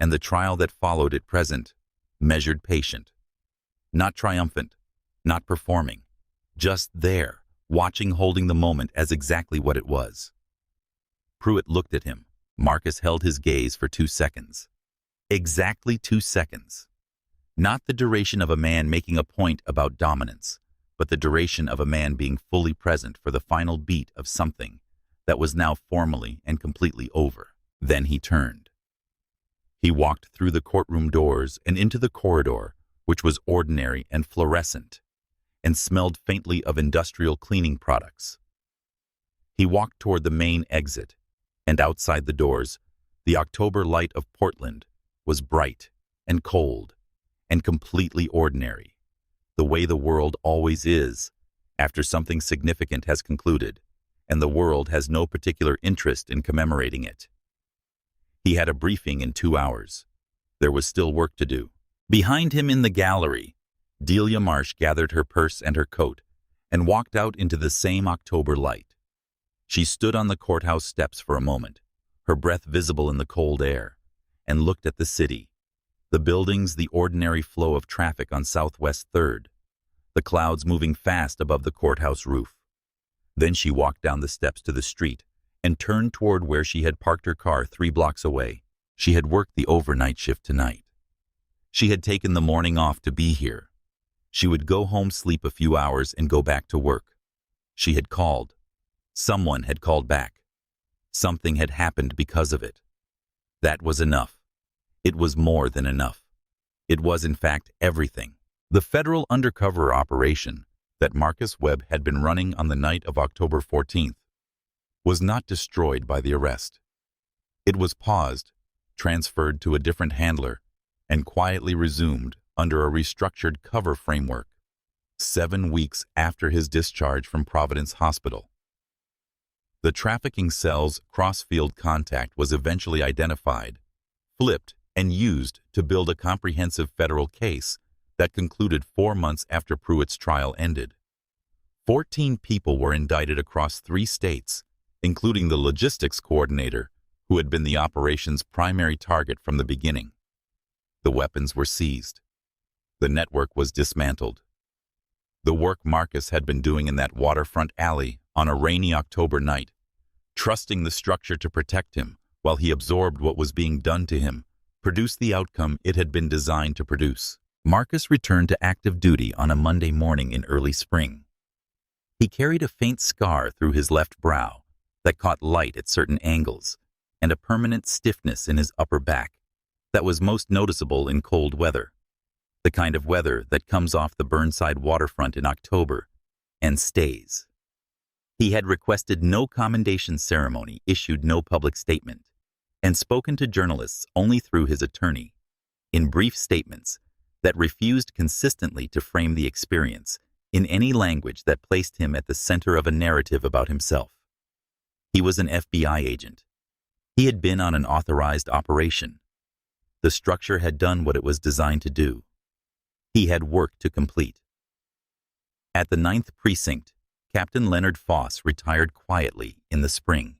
and the trial that followed at present, measured patient. Not triumphant, not performing, just there, watching, holding the moment as exactly what it was. Pruitt looked at him. Marcus held his gaze for 2 seconds. Exactly 2 seconds. Not the duration of a man making a point about dominance, but the duration of a man being fully present for the final beat of something that was now formally and completely over. Then he turned. He walked through the courtroom doors and into the corridor, which was ordinary and fluorescent, and smelled faintly of industrial cleaning products. He walked toward the main exit, and outside the doors, the October light of Portland was bright and cold and completely ordinary, the way the world always is after something significant has concluded, and the world has no particular interest in commemorating it. He had a briefing in 2 hours. There was still work to do. Behind him in the gallery, Delia Marsh gathered her purse and her coat and walked out into the same October light. She stood on the courthouse steps for a moment, her breath visible in the cold air, and looked at the city, the buildings, the ordinary flow of traffic on Southwest 3rd, the clouds moving fast above the courthouse roof. Then she walked down the steps to the street and turned toward where she had parked her car 3 blocks away. She had worked the overnight shift tonight. She had taken the morning off to be here. She would go home, sleep a few hours, and go back to work. She had called. Someone had called back. Something had happened because of it. That was enough. It was more than enough. It was, in fact, everything. The federal undercover operation that Marcus Webb had been running on the night of October 14th was not destroyed by the arrest. It was paused, transferred to a different handler, and quietly resumed under a restructured cover framework 7 weeks after his discharge from Providence Hospital. The trafficking cell's cross-field contact was eventually identified, flipped, and used to build a comprehensive federal case that concluded 4 months after Pruitt's trial ended. 14 people were indicted across 3 states, including the logistics coordinator, who had been the operation's primary target from the beginning. The weapons were seized. The network was dismantled. The work Marcus had been doing in that waterfront alley on a rainy October night, trusting the structure to protect him while he absorbed what was being done to him, produced the outcome it had been designed to produce. Marcus returned to active duty on a Monday morning in early spring. He carried a faint scar through his left brow that caught light at certain angles, and a permanent stiffness in his upper back that was most noticeable in cold weather, the kind of weather that comes off the Burnside waterfront in October and stays. He had requested no commendation ceremony, issued no public statement, and spoken to journalists only through his attorney, in brief statements that refused consistently to frame the experience in any language that placed him at the center of a narrative about himself. He was an FBI agent. He had been on an authorized operation. The structure had done what it was designed to do. He had work to complete. At the Ninth Precinct, Captain Leonard Foss retired quietly in the spring.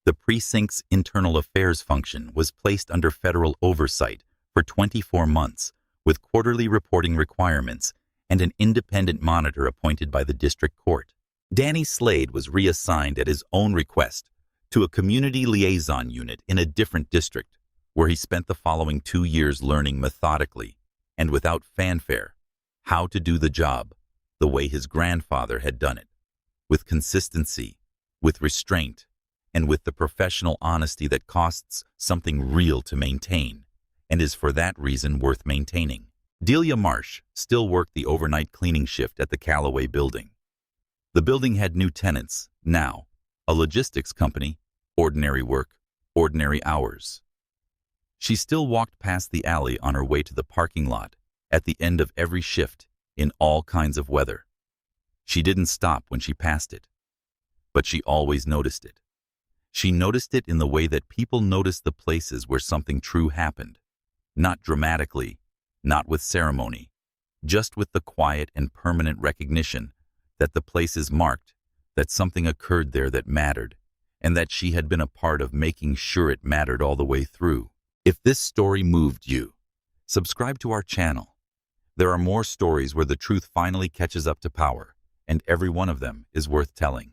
The precinct's internal affairs function was placed under federal oversight for 24 months, with quarterly reporting requirements and an independent monitor appointed by the district court. Danny Slade was reassigned at his own request to a community liaison unit in a different district, where he spent the following 2 years learning methodically and without fanfare how to do the job the way his grandfather had done it, with consistency, with restraint, and with the professional honesty that costs something real to maintain, and is for that reason worth maintaining. Delia Marsh still worked the overnight cleaning shift at the Callaway building. The building had new tenants, now, a logistics company, ordinary work, ordinary hours. She still walked past the alley on her way to the parking lot at the end of every shift in all kinds of weather. She didn't stop when she passed it, but she always noticed it. She noticed it in the way that people notice the places where something true happened, not dramatically, not with ceremony, just with the quiet and permanent recognition that the place is marked, that something occurred there that mattered, and that she had been a part of making sure it mattered all the way through. If this story moved you, subscribe to our channel. There are more stories where the truth finally catches up to power, and every one of them is worth telling.